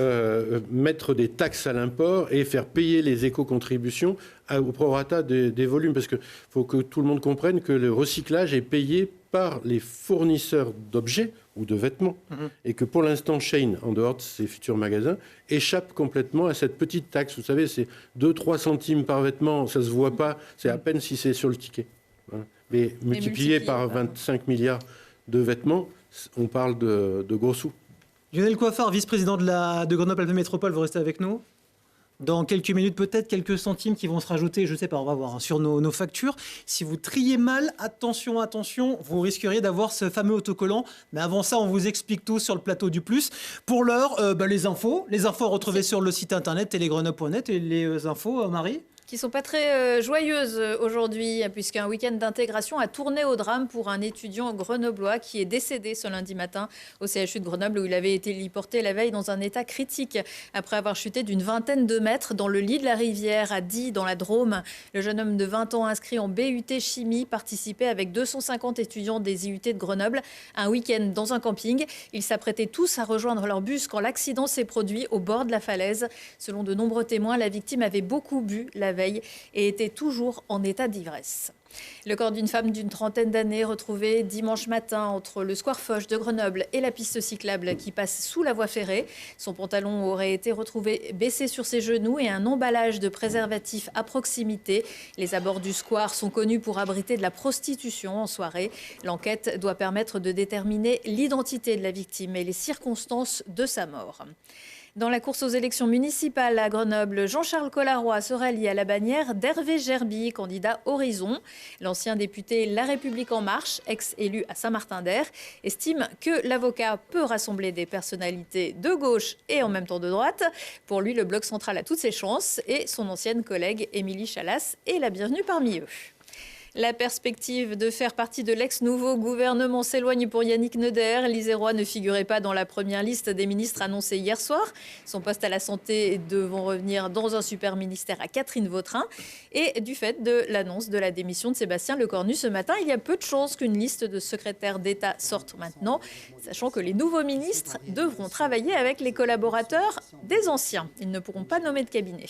mettre des taxes à l'import et faire payer les éco-contributions au prorata des volumes, parce qu'il faut que tout le monde comprenne que le recyclage est payé par les fournisseurs d'objets ou de vêtements, et que pour l'instant, Shein, en dehors de ses futurs magasins, échappe complètement à cette petite taxe. Vous savez, c'est 2-3 centimes par vêtement, ça ne se voit pas, c'est à peine si c'est sur le ticket. Voilà. Mais multiplié par 25 milliards de vêtements, on parle de gros sous. Lionel Coiffard, vice-président de Grenoble-Alpes Métropole, vous restez avec nous. Dans quelques minutes, peut-être quelques centimes qui vont se rajouter, je ne sais pas, on va voir, sur nos factures. Si vous triez mal, attention, vous risqueriez d'avoir ce fameux autocollant. Mais avant ça, on vous explique tout sur le plateau du Plus. Pour l'heure, les infos retrouvées sur le site internet télégrenoble.net. Et les infos, Marie ? Qui ne sont pas très joyeuses aujourd'hui, puisqu'un week-end d'intégration a tourné au drame pour un étudiant grenoblois qui est décédé ce lundi matin au CHU de Grenoble, où il avait été héliporté la veille dans un état critique après avoir chuté d'une vingtaine de mètres dans le lit de la rivière à Die, dans la Drôme. Le jeune homme de 20 ans inscrit en BUT Chimie participait avec 250 étudiants des IUT de Grenoble un week-end dans un camping. Ils s'apprêtaient tous à rejoindre leur bus quand l'accident s'est produit au bord de la falaise. Selon de nombreux témoins, la victime avait beaucoup bu la veille et était toujours en état d'ivresse. Le corps d'une femme d'une trentaine d'années retrouvé dimanche matin entre le square Foch de Grenoble et la piste cyclable qui passe sous la voie ferrée. Son pantalon aurait été retrouvé baissé sur ses genoux et un emballage de préservatifs à proximité. Les abords du square sont connus pour abriter de la prostitution en soirée. L'enquête doit permettre de déterminer l'identité de la victime et les circonstances de sa mort. Dans la course aux élections municipales à Grenoble, Jean-Charles Collaroy se rallie à la bannière d'Hervé Gerby, candidat Horizon. L'ancien député La République En Marche, ex-élu à Saint-Martin-d'Air, estime que l'avocat peut rassembler des personnalités de gauche et en même temps de droite. Pour lui, le bloc central a toutes ses chances et son ancienne collègue Émilie Chalas est la bienvenue parmi eux. La perspective de faire partie de l'ex-nouveau gouvernement s'éloigne pour Yannick Neuder. L'Isérois ne figurait pas dans la première liste des ministres annoncés hier soir. Son poste à la santé devant revenir dans un super ministère à Catherine Vautrin. Et du fait de l'annonce de la démission de Sébastien Lecornu ce matin, il y a peu de chances qu'une liste de secrétaires d'État sorte maintenant, sachant que les nouveaux ministres devront travailler avec les collaborateurs des anciens. Ils ne pourront pas nommer de cabinet.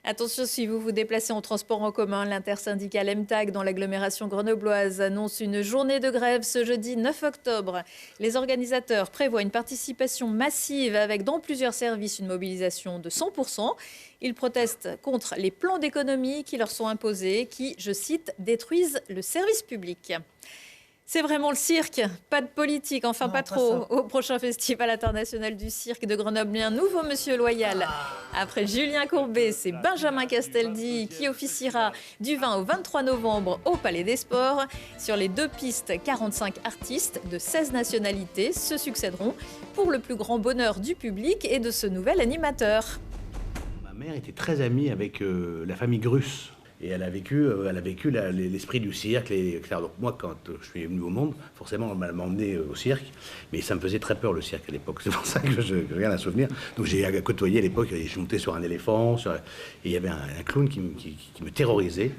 Attention, si vous vous déplacez en transport en commun, l'intersyndicale MTAG dans l'agglomération grenobloise annonce une journée de grève ce jeudi 9 octobre. Les organisateurs prévoient une participation massive avec dans plusieurs services une mobilisation de 100%. Ils protestent contre les plans d'économie qui leur sont imposés, qui, je cite, détruisent le service public. C'est vraiment le cirque, pas de politique, enfin non, pas trop. Au prochain Festival international du cirque de Grenoble, un nouveau monsieur loyal. Après Julien Courbet, c'est Benjamin Castaldi qui officiera du 20 au 23 novembre au Palais des Sports. Sur les deux pistes, 45 artistes de 16 nationalités se succéderont pour le plus grand bonheur du public et de ce nouvel animateur. Ma mère était très amie avec la famille Grus. Et elle a vécu l'esprit du cirque, etc. Donc moi, quand je suis venu au monde, forcément, on m'a emmené au cirque. Mais ça me faisait très peur, le cirque, à l'époque. C'est pour ça que je n'ai rien à souvenir. Donc j'ai côtoyé à l'époque, je montais sur un éléphant. Et il y avait un clown qui me terrorisait.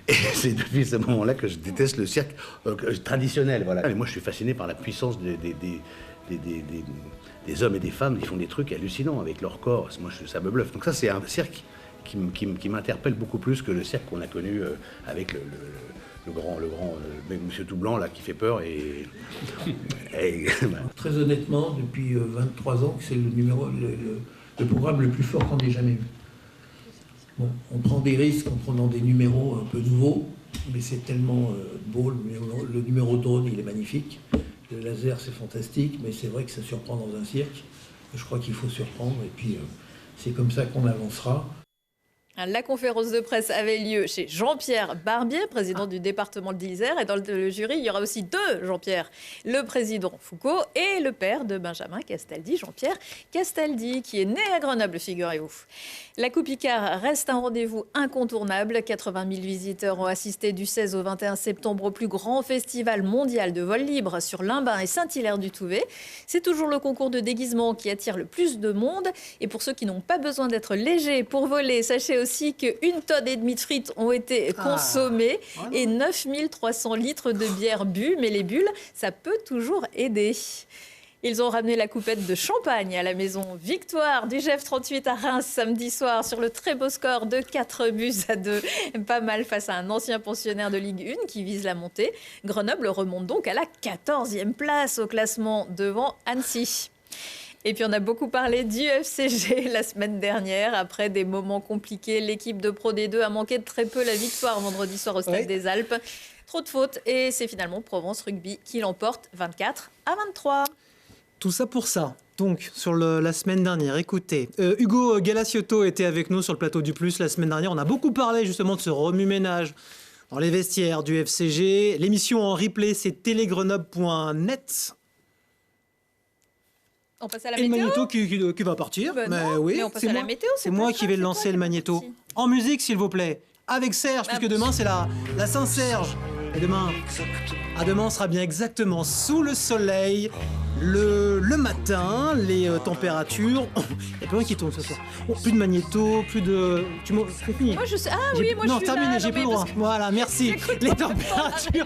Et c'est depuis ce moment-là que je déteste le cirque traditionnel. Voilà. Mais moi, je suis fasciné par la puissance des hommes et des femmes. Ils font des trucs hallucinants avec leur corps. Moi, ça me bluffe. Donc ça, c'est un cirque qui m'interpelle beaucoup plus que le cirque qu'on a connu avec le grand monsieur tout blanc là qui fait peur et Très honnêtement, depuis 23 ans, c'est le programme le plus fort qu'on ait jamais eu. Bon, on prend des risques en prenant des numéros un peu nouveaux, mais c'est tellement beau. Le numéro drone, il est magnifique. Le laser, c'est fantastique, mais c'est vrai que ça surprend dans un cirque. Je crois qu'il faut surprendre et puis c'est comme ça qu'on avancera. La conférence de presse avait lieu chez Jean-Pierre Barbier, président du département de l'Isère. Et dans le jury, il y aura aussi deux Jean-Pierre, le président Foucault et le père de Benjamin Castaldi, Jean-Pierre Castaldi, qui est né à Grenoble, figurez-vous. La Coupe Icare reste un rendez-vous incontournable. 80 000 visiteurs ont assisté du 16 au 21 septembre au plus grand festival mondial de vol libre sur Limbin et Saint-Hilaire-du-Touvet. C'est toujours le concours de déguisement qui attire le plus de monde. Et pour ceux qui n'ont pas besoin d'être légers pour voler, sachez aussi qu'une tonne et demie de frites ont été consommées et 9 300 litres de bière bu. Mais les bulles, ça peut toujours aider. Ils ont ramené la coupette de champagne à la maison. Victoire du GEF 38 à Reims samedi soir sur le très beau score de 4-2. Pas mal face à un ancien pensionnaire de Ligue 1 qui vise la montée. Grenoble remonte donc à la 14e place au classement devant Annecy. Et puis on a beaucoup parlé du FCG la semaine dernière. Après des moments compliqués, l'équipe de Pro D2 a manqué de très peu la victoire vendredi soir au Stade des Alpes. Trop de fautes et c'est finalement Provence Rugby qui l'emporte 24-23. Tout ça pour ça. Donc, sur la semaine dernière, écoutez, Hugo Galaciotto était avec nous sur le plateau du Plus la semaine dernière. On a beaucoup parlé justement de ce remue-ménage dans les vestiaires du FCG. L'émission en replay, c'est télégrenoble.net. On passe à la et météo. Le magnéto qui va partir. Oui, on passe à la météo. C'est moi qui vais lancer le magnéto. En musique, s'il vous plaît. Avec Serge, puisque demain, c'est la Saint-Serge. Et demain, on sera bien exactement sous le soleil. Le matin, les températures. Il y a plus rien qui tourne ce soir. Plus de magnéto, plus de. C'est fini. Moi, je sais. Ah oui, moi, je suis terminé, là. J'ai plus le droit. Voilà, merci. Les températures.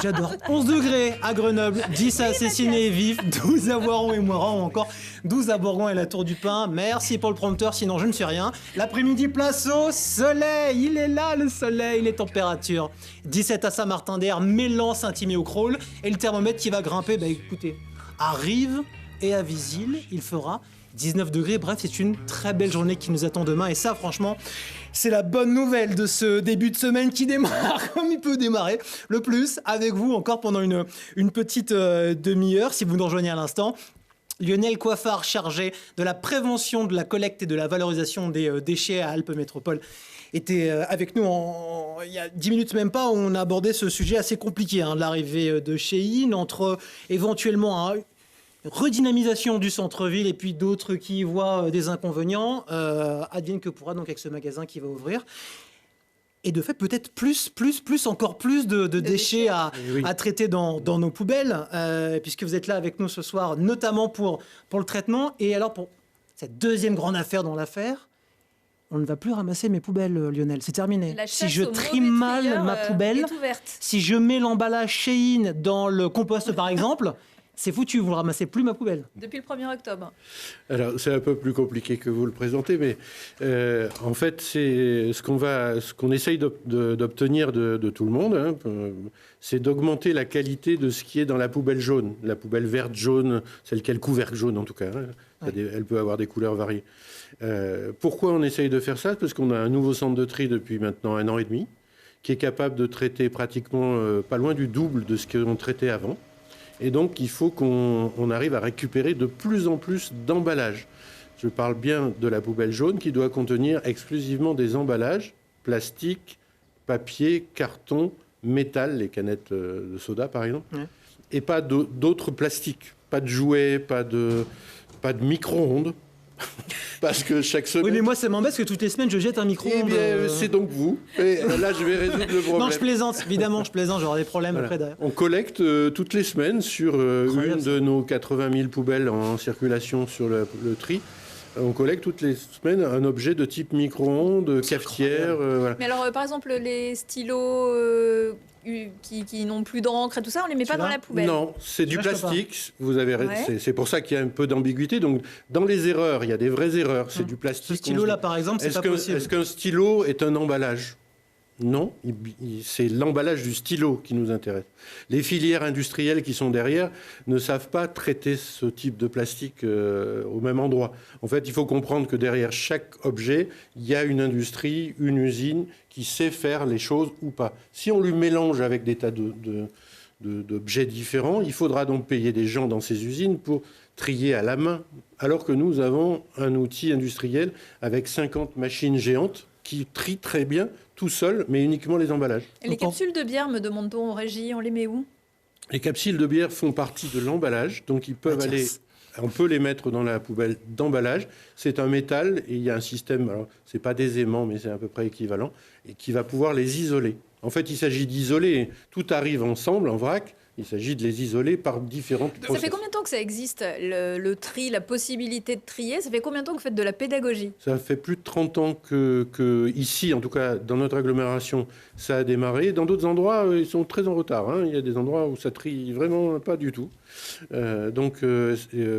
J'adore. 11 degrés à Grenoble, 10 à Cessiné-Vif, 12 à Voiron et Moiran, encore 12 à Bourgoin et la Tour du Pin. Merci pour le prompteur, sinon je ne sais rien. L'après-midi, place au soleil. Il est là, le soleil, les températures. 17 à Saint-Martin-d'Air, Mélan, Saint-Imier au Crawl. Et le thermomètre qui va grimper, écoutez. À Rives et à Visil, il fera 19 degrés. Bref, c'est une très belle journée qui nous attend demain. Et ça, franchement, c'est la bonne nouvelle de ce début de semaine qui démarre comme il peut démarrer. Le plus, avec vous encore pendant une petite demi-heure, si vous nous rejoignez à l'instant. Lionel Coiffard, chargé de la prévention, de la collecte et de la valorisation des déchets à Alpes Métropole, était avec nous il y a 10 minutes même pas. On a abordé ce sujet assez compliqué, de l'arrivée de Shein, entre éventuellement redynamisation du centre-ville et puis d'autres qui y voient des inconvénients. Advienne que pourra donc avec ce magasin qui va ouvrir. Et de fait, peut-être encore plus de déchets à traiter dans nos poubelles, puisque vous êtes là avec nous ce soir, notamment pour le traitement. Et alors, pour cette deuxième grande affaire dans l'affaire, on ne va plus ramasser mes poubelles, Lionel. C'est terminé. Si je trie mal ma poubelle, si je mets l'emballage Shein dans le compost, par exemple... C'est foutu, vous ne ramassez plus ma poubelle. Depuis le 1er octobre. Alors, c'est un peu plus compliqué que vous le présentez, mais en fait, c'est ce qu'on essaye d'obtenir de tout le monde, c'est d'augmenter la qualité de ce qui est dans la poubelle jaune. La poubelle verte, jaune, celle qui a le couvercle jaune en tout cas. Elle peut avoir des couleurs variées. Pourquoi on essaye de faire ça? Parce qu'on a un nouveau centre de tri depuis maintenant 1 an et demi, qui est capable de traiter pratiquement pas loin du double de ce qu'on traitait avant. Et donc, il faut qu'on arrive à récupérer de plus en plus d'emballages. Je parle bien de la poubelle jaune qui doit contenir exclusivement des emballages, plastique, papier, carton, métal, les canettes de soda par exemple, et pas d'autres plastiques. Pas de jouets, pas de micro-ondes. Parce que chaque semaine... Oui, mais moi, ça m'embête parce que toutes les semaines, je jette un micro-ondes. Eh bien, c'est donc vous. Et là, je vais résoudre le problème. Non, je plaisante. Évidemment, je plaisante. J'aurai des problèmes après derrière. On collecte toutes les semaines sur une de nos 80 000 poubelles en circulation sur le tri. On collecte toutes les semaines un objet de type micro-ondes, cafetière. Voilà. Mais alors, par exemple, les stylos qui n'ont plus d'encre et tout ça, on les met pas dans la poubelle. Non, c'est du plastique. Vous avez, c'est pour ça qu'il y a un peu d'ambiguïté. Donc, dans les erreurs, il y a des vraies erreurs. C'est du plastique. Ce stylo-là, par exemple, c'est pas possible. Est-ce qu'un stylo est un emballage ? Non, c'est l'emballage du stylo qui nous intéresse. Les filières industrielles qui sont derrière ne savent pas traiter ce type de plastique au même endroit. En fait, il faut comprendre que derrière chaque objet, il y a une industrie, une usine qui sait faire les choses ou pas. Si on lui mélange avec des tas d'objets différents, il faudra donc payer des gens dans ces usines pour trier à la main, alors que nous avons un outil industriel avec 50 machines géantes qui trient très bien tout seul, mais uniquement les emballages. Et les capsules de bière, me demande-t-on en régie, on les met où? Les capsules de bière font partie de l'emballage, donc ils peuvent aller... On peut les mettre dans la poubelle d'emballage. C'est un métal et il y a un système, alors c'est pas des aimants, mais c'est à peu près équivalent, et qui va pouvoir les isoler. En fait, il s'agit d'isoler. Tout arrive ensemble, en vrac, Il s'agit de les isoler par différentes process. Ça fait combien de temps que ça existe, le tri, la possibilité de trier? Ça fait combien de temps que vous faites de la pédagogie? Ça fait plus de 30 ans que ici, en tout cas dans notre agglomération, ça a démarré. Dans d'autres endroits, ils sont très en retard. Il y a des endroits où ça trie vraiment pas du tout.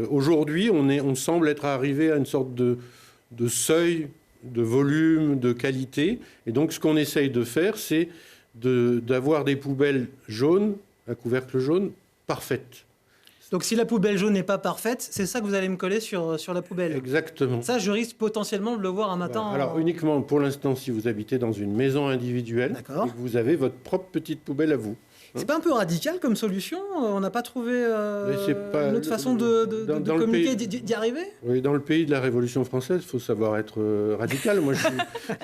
Aujourd'hui, on semble être arrivé à une sorte de seuil, de volume, de qualité. Et donc, ce qu'on essaye de faire, c'est d'avoir des poubelles jaunes, à couvercle jaune, parfaites. Donc si la poubelle jaune n'est pas parfaite, c'est ça que vous allez me coller sur la poubelle. Exactement. Ça, je risque potentiellement de le voir un matin. Voilà. Alors uniquement pour l'instant si vous habitez dans une maison individuelle et que vous avez votre propre petite poubelle à vous. C'est pas un peu radical comme solution? On n'a pas trouvé une autre façon de communiquer, d'y arriver? Oui, dans le pays de la Révolution française, il faut savoir être radical. Moi,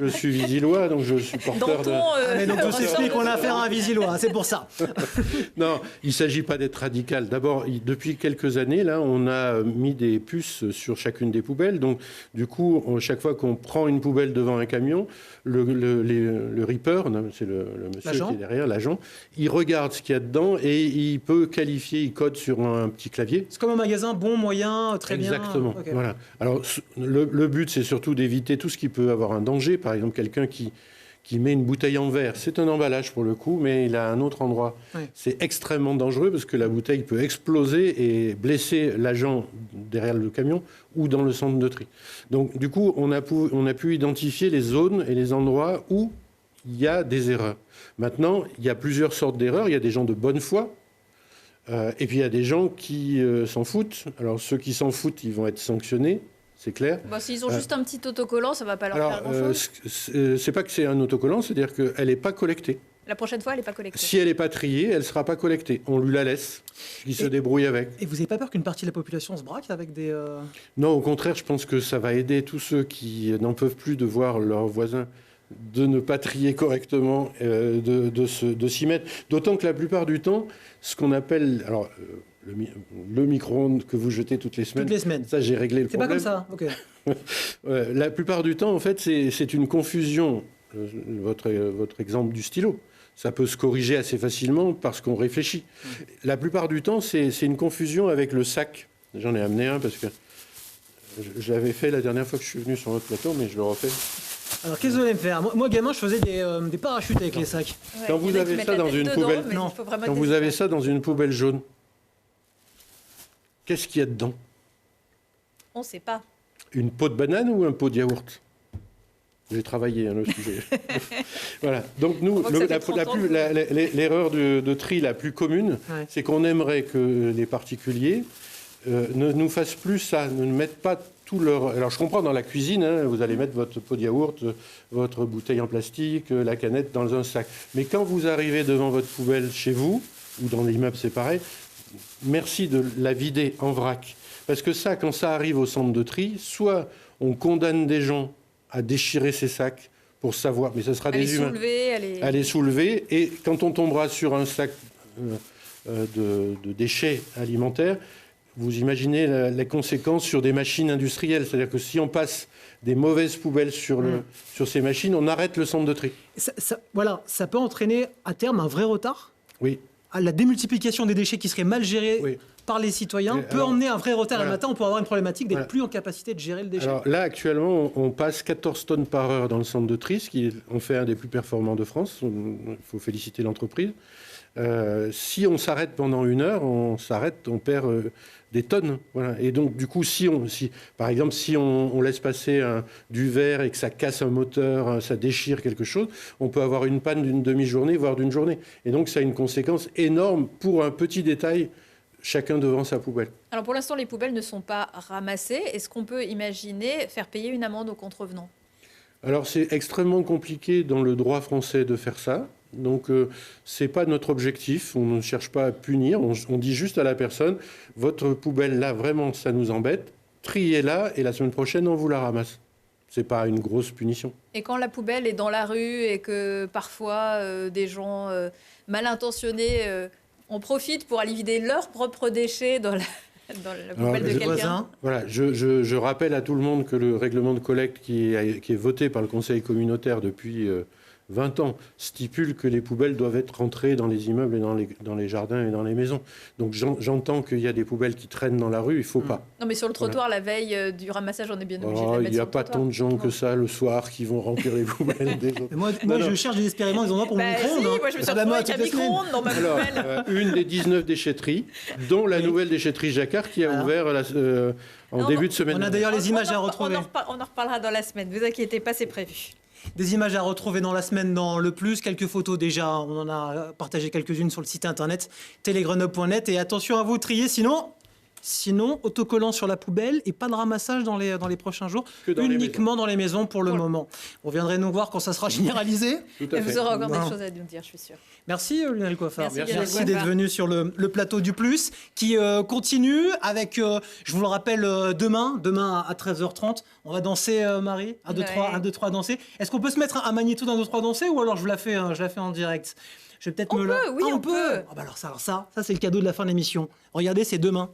je suis visillois, donc je suis porteur de... donc tout s'explique qu'on a affaire à un visillois, c'est pour ça. Non, il ne s'agit pas d'être radical. D'abord, depuis quelques années, là, on a mis des puces sur chacune des poubelles. Donc, du coup, chaque fois qu'on prend une poubelle devant un camion, le ripper, c'est le monsieur qui est derrière, l'agent, il regarde ce qu'il y a dedans et il peut qualifier, il code sur un petit clavier. C'est comme un magasin bon, moyen, très bien. Exactement. Okay. Voilà. Alors le but, c'est surtout d'éviter tout ce qui peut avoir un danger. Par exemple, quelqu'un qui met une bouteille en verre, c'est un emballage pour le coup, mais il a un autre endroit. Oui. C'est extrêmement dangereux parce que la bouteille peut exploser et blesser l'agent derrière le camion ou dans le centre de tri. Donc du coup, on a pu identifier les zones et les endroits où il y a des erreurs. Maintenant, il y a plusieurs sortes d'erreurs. Il y a des gens de bonne foi et puis il y a des gens qui s'en foutent. Alors ceux qui s'en foutent, ils vont être sanctionnés, c'est clair. Bah, s'ils ont juste un petit autocollant, ça ne va pas leur faire grand-chose. C'est pas que c'est un autocollant, c'est-à-dire qu'elle n'est pas collectée. La prochaine fois, elle n'est pas collectée. Si elle n'est pas triée, elle ne sera pas collectée. On lui la laisse, il se débrouille avec. Et vous n'avez pas peur qu'une partie de la population se braque avec des... Non, au contraire, je pense que ça va aider tous ceux qui n'en peuvent plus de voir leurs voisins de ne pas trier correctement, de s'y mettre. D'autant que la plupart du temps, ce qu'on appelle... Alors, le micro-ondes que vous jetez toutes les semaines. Toutes les semaines. Ça, j'ai réglé le problème. C'est pas comme ça, ok. La plupart du temps, en fait, c'est une confusion. Votre exemple du stylo. Ça peut se corriger assez facilement parce qu'on réfléchit. La plupart du temps, c'est une confusion avec le sac. J'en ai amené un parce que je l'avais fait la dernière fois que je suis venu sur votre plateau, mais je le refais. Alors, qu'est-ce que vous allez me faire? Moi, gamin, je faisais des parachutes avec les sacs. Ouais, quand vous avez ça dans une poubelle, quand vous avez ça dans une poubelle jaune, qu'est-ce qu'il y a dedans? On ne sait pas. Une peau de banane ou un pot de yaourt? J'ai travaillé le sujet. Voilà. Donc nous, l'erreur de tri la plus commune, c'est qu'on aimerait que les particuliers ne nous fassent plus ça, ne mettent pas tout leur... Alors je comprends, dans la cuisine, vous allez mettre votre pot de yaourt, votre bouteille en plastique, la canette dans un sac. Mais quand vous arrivez devant votre poubelle chez vous, ou dans l'immeuble c'est pareil, merci de la vider en vrac. Parce que ça, quand ça arrive au centre de tri, soit on condamne des gens à déchirer ces sacs pour savoir, mais ce sera des humains, à les soulever, et quand on tombera sur un sac de déchets alimentaires, vous imaginez les conséquences sur des machines industrielles. C'est-à-dire que si on passe des mauvaises poubelles sur ces machines, on arrête le centre de tri. Voilà, ça peut entraîner à terme un vrai retard. Oui. La démultiplication des déchets qui seraient mal gérés par les citoyens peut emmener un vrai retard. Et matin, on peut avoir une problématique d'être plus en capacité de gérer le déchet. Alors là, actuellement, on passe 14 tonnes par heure dans le centre de tri, ce qui on fait un des plus performants de France. Il faut féliciter l'entreprise. Si on s'arrête pendant 1 heure, on perd des tonnes. Voilà. Et donc, du coup, par exemple, si on laisse passer du verre et que ça casse un moteur, ça déchire quelque chose, on peut avoir une panne d'une demi-journée, voire d'une journée. Et donc, ça a une conséquence énorme pour un petit détail, chacun devant sa poubelle. Alors, pour l'instant, les poubelles ne sont pas ramassées. Est-ce qu'on peut imaginer faire payer une amende aux contrevenants? Alors, c'est extrêmement compliqué dans le droit français de faire ça. Donc, ce n'est pas notre objectif. On ne cherche pas à punir. On dit juste à la personne, votre poubelle, là, vraiment, ça nous embête. Triez-la et la semaine prochaine, on vous la ramasse. Ce n'est pas une grosse punition. Et quand la poubelle est dans la rue et que parfois des gens mal intentionnés en profitent pour aller vider leurs propres déchets dans la poubelle de quelqu'un. Voilà, je rappelle à tout le monde que le règlement de collecte qui est voté par le Conseil communautaire depuis 20 ans, stipule que les poubelles doivent être rentrées dans les immeubles et dans les jardins et dans les maisons. Donc j'entends qu'il y a des poubelles qui traînent dans la rue, il ne faut pas. Non, mais sur le trottoir, la veille du ramassage, on est bien obligé de la mettre. Il n'y a pas tant de gens que ça le soir qui vont remplir les poubelles des autres. Moi, je cherche désespérément des endroits pour mon micro-ondes. Moi, je me suis retrouvée avec un micro-ondes dans ma poubelle. Une des 19 déchetteries, dont la nouvelle déchetterie Jacquard qui a ouvert en début de semaine. On a d'ailleurs les images à retrouver. On en reparlera dans la semaine, ne vous inquiétez pas, c'est prévu. Des images à retrouver dans la semaine dans Le Plus, quelques photos déjà, on en a partagé quelques-unes sur le site internet télégrenoble.net et attention à vous trier, sinon autocollant sur la poubelle et pas de ramassage dans les prochains jours, uniquement dans les maisons pour le moment. Vous viendrez nous voir quand ça sera généralisé. Et vous aurez encore des choses à nous dire, je suis sûre. Merci Lionel Coiffard. Merci d'être venu sur le plateau du Plus qui continue avec, je vous le rappelle, demain à 13h30, on va danser Marie, 1, 2, 3 danser. Est-ce qu'on peut se mettre un Magnéto d'un 2, 3 danser ou alors je la fais en direct? Je vais peut-être on peut. Ah bah alors ça c'est le cadeau de la fin de l'émission. Regardez, c'est demain.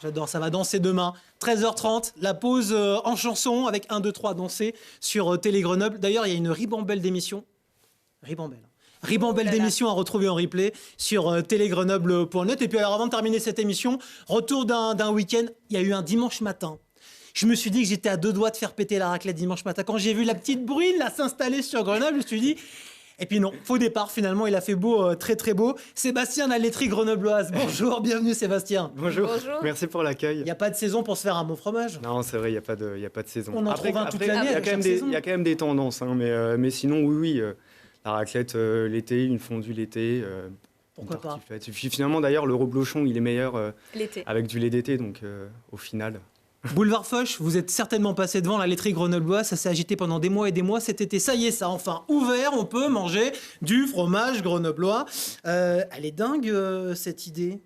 J'adore, ça va danser demain, 13h30, la pause en chanson avec 1, 2, 3 danser sur Télé Grenoble. D'ailleurs, il y a une ribambelle d'émissions. Ribambelle d'émissions à retrouver en replay sur télégrenoble.net. Et puis alors, avant de terminer cette émission, retour d'un week-end, il y a eu un dimanche matin. Je me suis dit que j'étais à 2 doigts de faire péter la raclette dimanche matin. Quand j'ai vu la petite bruine là s'installer sur Grenoble, je me suis dit... Et puis non, faux départ, finalement, il a fait beau, très très beau. Sébastien, la laiterie grenobloise. Bonjour, bienvenue Sébastien. Bonjour, merci pour l'accueil. Il n'y a pas de saison pour se faire un bon fromage? Non, c'est vrai, il n'y a pas de saison. On en trouve un toute l'année. Il y a quand même des tendances, hein, mais sinon, oui, la raclette l'été, une fondue l'été. Pourquoi pas? Finalement, d'ailleurs, le reblochon, il est meilleur l'été. Avec du lait d'été, donc au final... Boulevard Foch, vous êtes certainement passé devant la laiterie grenobloise, ça s'est agité pendant des mois et des mois cet été. Ça y est, ça a enfin ouvert, on peut manger du fromage grenoblois. Elle est dingue cette idée.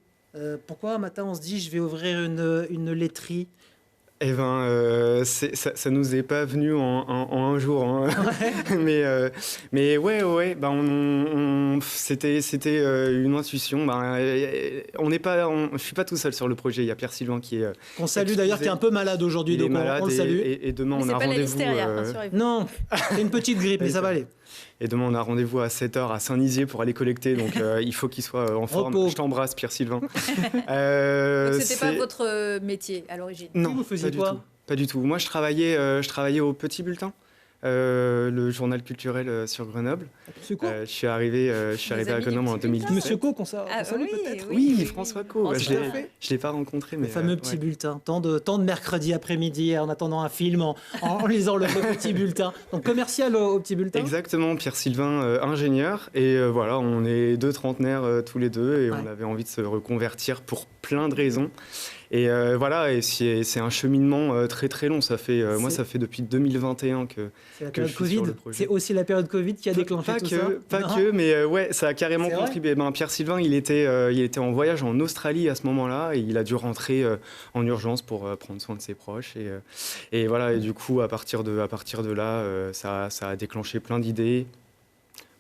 Pourquoi un matin on se dit je vais ouvrir une laiterie? Eh ben, ça nous est pas venu en un jour, hein. Ouais. mais ouais, ben c'était une intuition. Ben, je suis pas tout seul sur le projet. Il y a Pierre Sylvain qui est qu'on salue d'ailleurs, qui est un peu malade aujourd'hui, donc on le salue. Et demain on a rendez-vous. Non, c'est une petite grippe, mais ça va aller. Et demain, on a rendez-vous à 7h à Saint-Nizier pour aller collecter. Donc, il faut qu'il soit en forme. Repos. Je t'embrasse, Pierre Sylvain. Donc, c'était pas votre métier à l'origine? Non, vous faisiez quoi? Pas du tout. Moi, je travaillais au Petit Bulletin, le journal culturel sur Grenoble. Je suis arrivé à Grenoble en 2017. Monsieur Co, qu'on salue peut-être. Oui, François Co. Je ne l'ai pas rencontré. Mais le fameux Petit Bulletin. Tant de mercredi après-midi en attendant un film, en lisant le Petit Bulletin. Donc commercial au Petit Bulletin. Exactement, Pierre Sylvain, ingénieur. Et voilà, on est 2 trentenaires tous les deux et on avait envie de se reconvertir pour plein de raisons. Et voilà, et c'est un cheminement très très long. Ça fait moi, ça fait depuis 2021 que c'est la période Covid. C'est aussi la période Covid qui a déclenché tout ça. Pas que, mais ouais, ça a carrément contribué. Pierre Sylvain, il était en voyage en Australie à ce moment-là et il a dû rentrer en urgence pour prendre soin de ses proches. Et voilà, et du coup, à partir de là, ça a déclenché plein d'idées.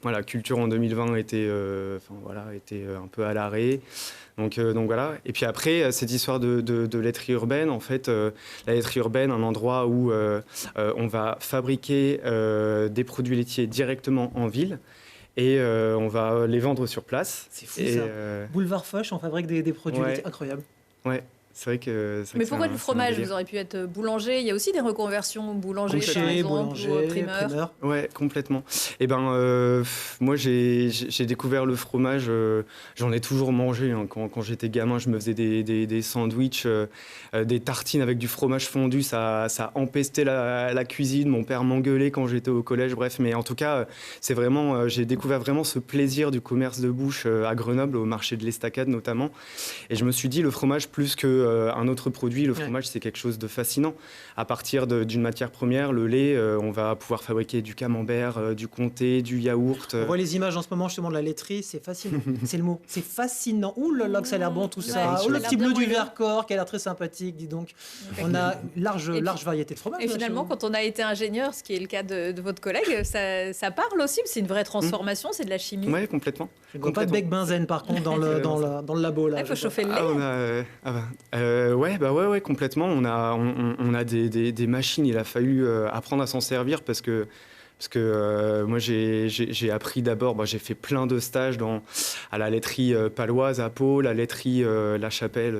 Voilà, culture en 2020 était un peu à l'arrêt. Donc voilà. Et puis après, cette histoire de laiterie urbaine, en fait, la laiterie urbaine, un endroit où on va fabriquer des produits laitiers directement en ville et on va les vendre sur place. C'est fou ça. Boulevard Foch, on fabrique des produits laitiers incroyables. Ouais. C'est vrai que... Mais pourquoi du fromage? Vous auriez pu être boulanger. Il y a aussi des reconversions boulanger, par exemple, ou primeur. Ouais, complètement. Et moi, j'ai découvert le fromage. J'en ai toujours mangé. Hein. Quand j'étais gamin, je me faisais des sandwichs, des tartines avec du fromage fondu. Ça empestait la cuisine. Mon père m'engueulait quand j'étais au collège. Bref, mais en tout cas, c'est vraiment... j'ai découvert vraiment ce plaisir du commerce de bouche à Grenoble, au marché de l'Estacade notamment. Et je me suis dit, le fromage, plus que un autre produit, le fromage, c'est quelque chose de fascinant. À partir d'une matière première, le lait, on va pouvoir fabriquer du camembert, du comté, du yaourt. On voit les images en ce moment justement de la laiterie, c'est fascinant. C'est le mot, c'est fascinant. Ouh là là, que ça a l'air bon tout ça. Oh, le petit bleu du Vercors qui a l'air très sympathique, dis donc. On a large variété de fromage. Et finalement, quand on a été ingénieur, ce qui est le cas de votre collègue, ça parle aussi, c'est une vraie transformation, c'est de la chimie. Oui, complètement. Je ne vois pas de bec benzène par contre dans le labo là. Il faut chauffer le lait. Ouais, complètement. On a des machines. Il a fallu apprendre à s'en servir parce que moi j'ai appris d'abord. J'ai fait plein de stages à la laiterie paloise à Pau, la laiterie La Chapelle.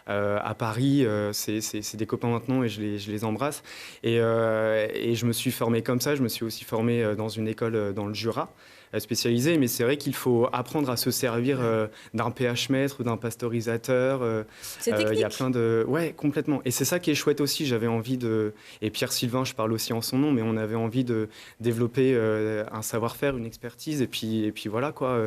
À Paris, c'est des copains maintenant et je les embrasse. Et je me suis formé comme ça. Je me suis aussi formé dans une école dans le Jura spécialisée. Mais c'est vrai qu'il faut apprendre à se servir d'un pH mètre, d'un pasteurisateur. C'est technique. Il y a plein de... Ouais, complètement. Et c'est ça qui est chouette aussi. J'avais envie de... Et Pierre Sylvain, je parle aussi en son nom, mais on avait envie de développer un savoir-faire, une expertise. Et puis voilà, quoi,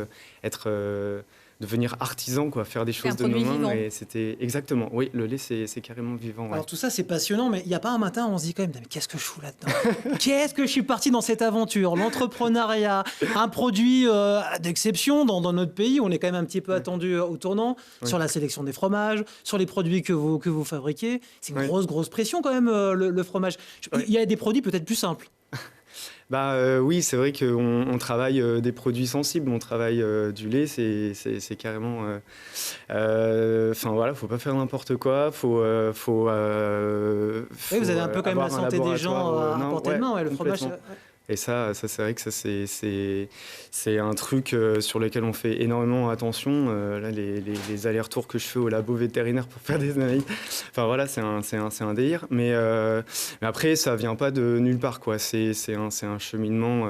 devenir artisan, quoi, faire des choses de nos mains. Et c'était exactement, oui, le lait, c'est carrément vivant. Ouais. Alors tout ça, c'est passionnant, mais il n'y a pas un matin où on se dit quand même, mais qu'est-ce que je fous là-dedans? Qu'est-ce que je suis parti dans cette aventure? L'entrepreneuriat, un produit d'exception dans notre pays, on est quand même un petit peu attendu au tournant sur la sélection des fromages, sur les produits que vous fabriquez. C'est une grosse pression quand même, le fromage. Il y a des produits peut-être plus simples. Oui, c'est vrai qu'on travaille des produits sensibles, on travaille du lait, c'est carrément... voilà, faut pas faire n'importe quoi, faut vous avez un peu quand même la santé des gens à portée de main, le fromage... Et ça c'est vrai que ça c'est un truc sur lequel on fait énormément attention. Là, les allers-retours que je fais au labo vétérinaire pour faire des analyses, enfin voilà, c'est un délire. Mais après, ça vient pas de nulle part, quoi. C'est un cheminement,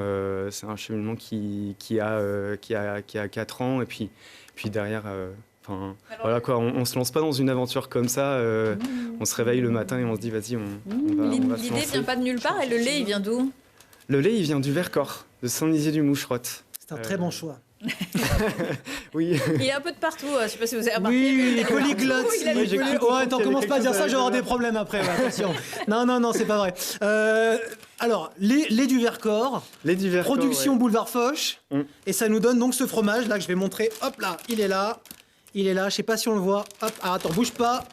qui a 4 ans et puis derrière. Voilà quoi, on se lance pas dans une aventure comme ça. On se réveille le matin et on se dit vas-y, on va se lancer. L'idée vient pas de nulle part et le lait, il vient d'où? Le lait, il vient du Vercors, de Saint-Nizier-du-Moucherotte. C'est un très bon choix. Oui. Il est un peu de partout, je sais pas si vous avez remarqué. Oui, les polyglottes. Attends, commence pas à dire ça, je vais avoir des problèmes après. Attention. Non, c'est pas vrai. Alors, lait du Vercors. Lait du Vercors. Production Boulevard Foch. Et ça nous donne donc ce fromage là que je vais montrer. Hop là, il est là. Je sais pas si on le voit. Hop, attends, bouge pas.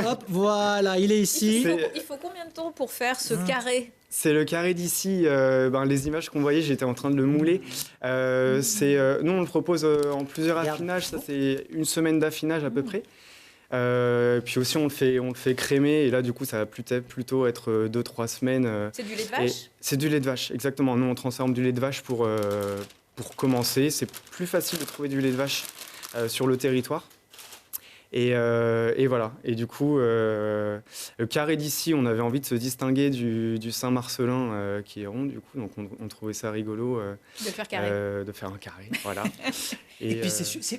Hop, voilà, il est ici. Il faut combien de temps pour faire ce carré? C'est le carré d'ici. Les images qu'on voyait, j'étais en train de le mouler. Nous, on le propose en plusieurs affinages. Ça, c'est une semaine d'affinage à peu près. Puis aussi, on le fait crémer. Et là, du coup, ça va plutôt être 2-3 semaines. C'est du lait de vache? C'est du lait de vache, exactement. Nous, on transforme du lait de vache pour commencer. C'est plus facile de trouver du lait de vache sur le territoire. Et voilà. Et du coup, le carré d'ici, on avait envie de se distinguer du Saint-Marcelin qui est rond. Du coup, donc on trouvait ça rigolo de faire carré, de faire un carré. Voilà. Et puis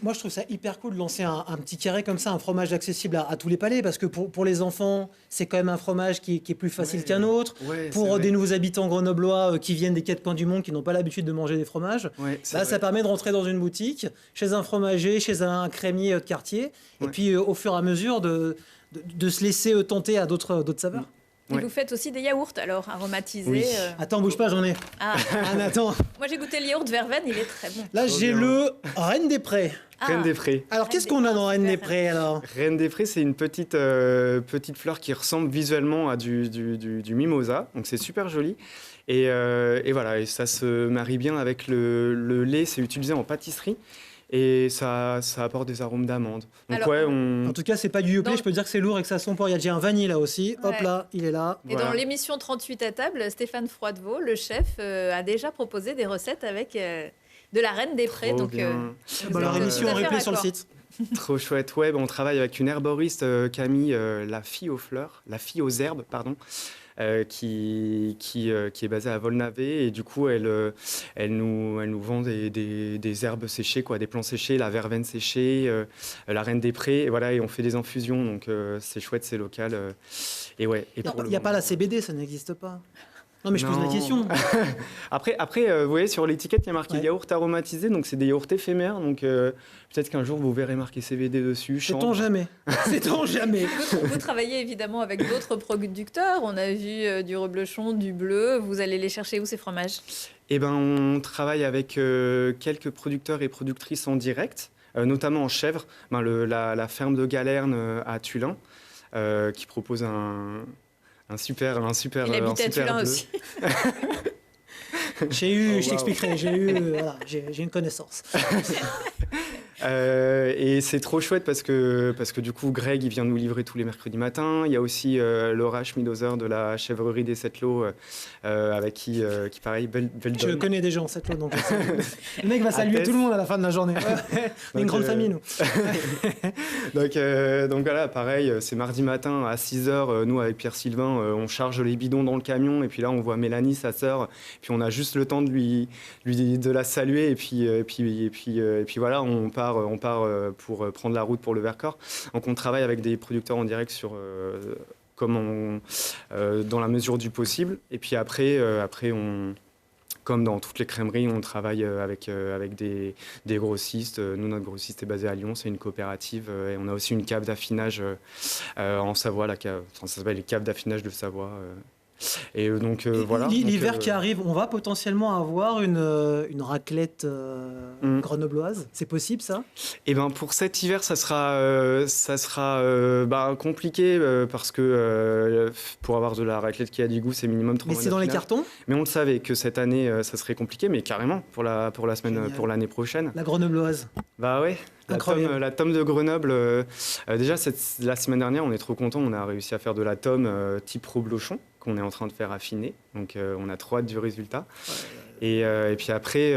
moi, je trouve ça hyper cool de lancer un petit carré comme ça, un fromage accessible à tous les palais, parce que pour les enfants, c'est quand même un fromage qui est plus facile qu'un autre. Pour des nouveaux habitants grenoblois qui viennent des 4 coins du monde, qui n'ont pas l'habitude de manger des fromages, ça permet de rentrer dans une boutique, chez un fromager, chez un crémier de quartier, et puis au fur et à mesure de se laisser tenter à d'autres saveurs. Et vous faites aussi des yaourts alors aromatisés. Oui. Attends, bouge pas, j'en ai. Attends. Moi j'ai goûté le yaourt verveine, il est très bon. Là j'ai le Reine des Prés. Reine des Prés. Alors qu'est-ce qu'on a dans Reine des Prés alors? Reine des Prés, c'est une petite fleur qui ressemble visuellement à du mimosa, donc c'est super joli. Et voilà, et ça se marie bien avec le lait, c'est utilisé en pâtisserie. Et ça apporte des arômes d'amande. Donc en tout cas, c'est pas du Yoplait, je peux dire que c'est lourd et que ça sent fort. Il y a déjà un vanille là aussi. Hop là, il est là. Et dans l'émission 38 à table, Stéphane Froidevaux, le chef, a déjà proposé des recettes avec de la Reine des Prés. Donc, leur émission en replay sur le site. Trop chouette. On travaille avec une herboriste, Camille, la fille aux fleurs, la fille aux herbes, pardon. Qui est basée à Volnavé et du coup elle nous vend des herbes séchées, quoi, des plants séchés, la verveine séchée, la Reine des Prés, et voilà, et on fait des infusions, donc c'est chouette, c'est local. Il n'y a pas la CBD, ça n'existe pas. Non, mais je pose la question. Après, vous voyez, sur l'étiquette, il y a marqué yaourt aromatisé, donc c'est des yaourts éphémères. Donc peut-être qu'un jour, vous verrez marqué CBD dessus. Sait-on jamais. Sait-on jamais. Vous travaillez évidemment avec d'autres producteurs. On a vu du reblochon, du bleu. Vous allez les chercher où, ces fromages ? Eh ben, on travaille avec quelques producteurs et productrices en direct, notamment en chèvre. La ferme de Galerne à Tulin, qui propose un super Il habite à Tulin aussi. Je t'expliquerai, j'ai une connaissance. Et c'est trop chouette parce que du coup, Greg, il vient nous livrer tous les mercredis matins. Il y a aussi Laura Schmidhauser de la chèvrerie des Sept-Lots, avec qui pareil, Veldon. Je connais des gens en Sept-Lots, donc le mec va saluer tout le monde à la fin de la journée. On est une grande famille, nous. donc voilà, pareil, c'est mardi matin à 6h. Nous, avec Pierre-Sylvain, on charge les bidons dans le camion. Et puis là, on voit Mélanie, sa sœur. Puis on a juste le temps de la saluer. Et puis voilà, on part pour prendre la route pour le Vercors. Donc on travaille avec des producteurs en direct dans la mesure du possible. Et puis après comme dans toutes les crèmeries, on travaille avec des grossistes. Nous, notre grossiste est basé à Lyon, c'est une coopérative. Et on a aussi une cave d'affinage en Savoie. Ça s'appelle les caves d'affinage de Savoie. Et donc voilà. L'hiver qui arrive, on va potentiellement avoir une raclette grenobloise. C'est possible, ça ? Et ben pour cet hiver, ça sera compliqué parce que pour avoir de la raclette qui a du goût, c'est minimum 3 mois. Mais c'est dans les cartons ? Mais on le savait que cette année, ça serait compliqué, mais carrément pour la semaine, Génial. pour l'année prochaine. La grenobloise. Bah ouais. La tome de Grenoble. Déjà la semaine dernière, on est trop contents. On a réussi à faire de la tome type reblochon qu'on est en train de faire affiner. Donc on a trop hâte du résultat. Et puis après,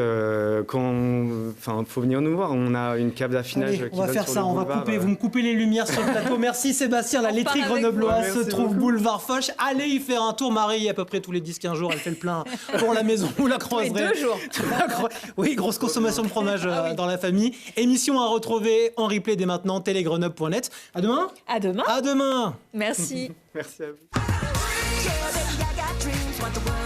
faut venir nous voir. On a une cave d'affinage. Allez, on va faire ça. On va couper. Vous me coupez les lumières sur le plateau. Merci Sébastien. La laiterie grenobloise se trouve boulevard Foch. Allez y faire un tour. Marie, à peu près tous les 10-15 jours, elle fait le plein pour la maison ou la croiserie. Tous les 2 jours. Oui, grosse consommation de fromage dans la famille. Émission à retrouver en replay dès maintenant. Télégrenoble.net. À demain. À demain. À demain. Merci. Merci à vous. Yeah, baby, I got dreams, want the world.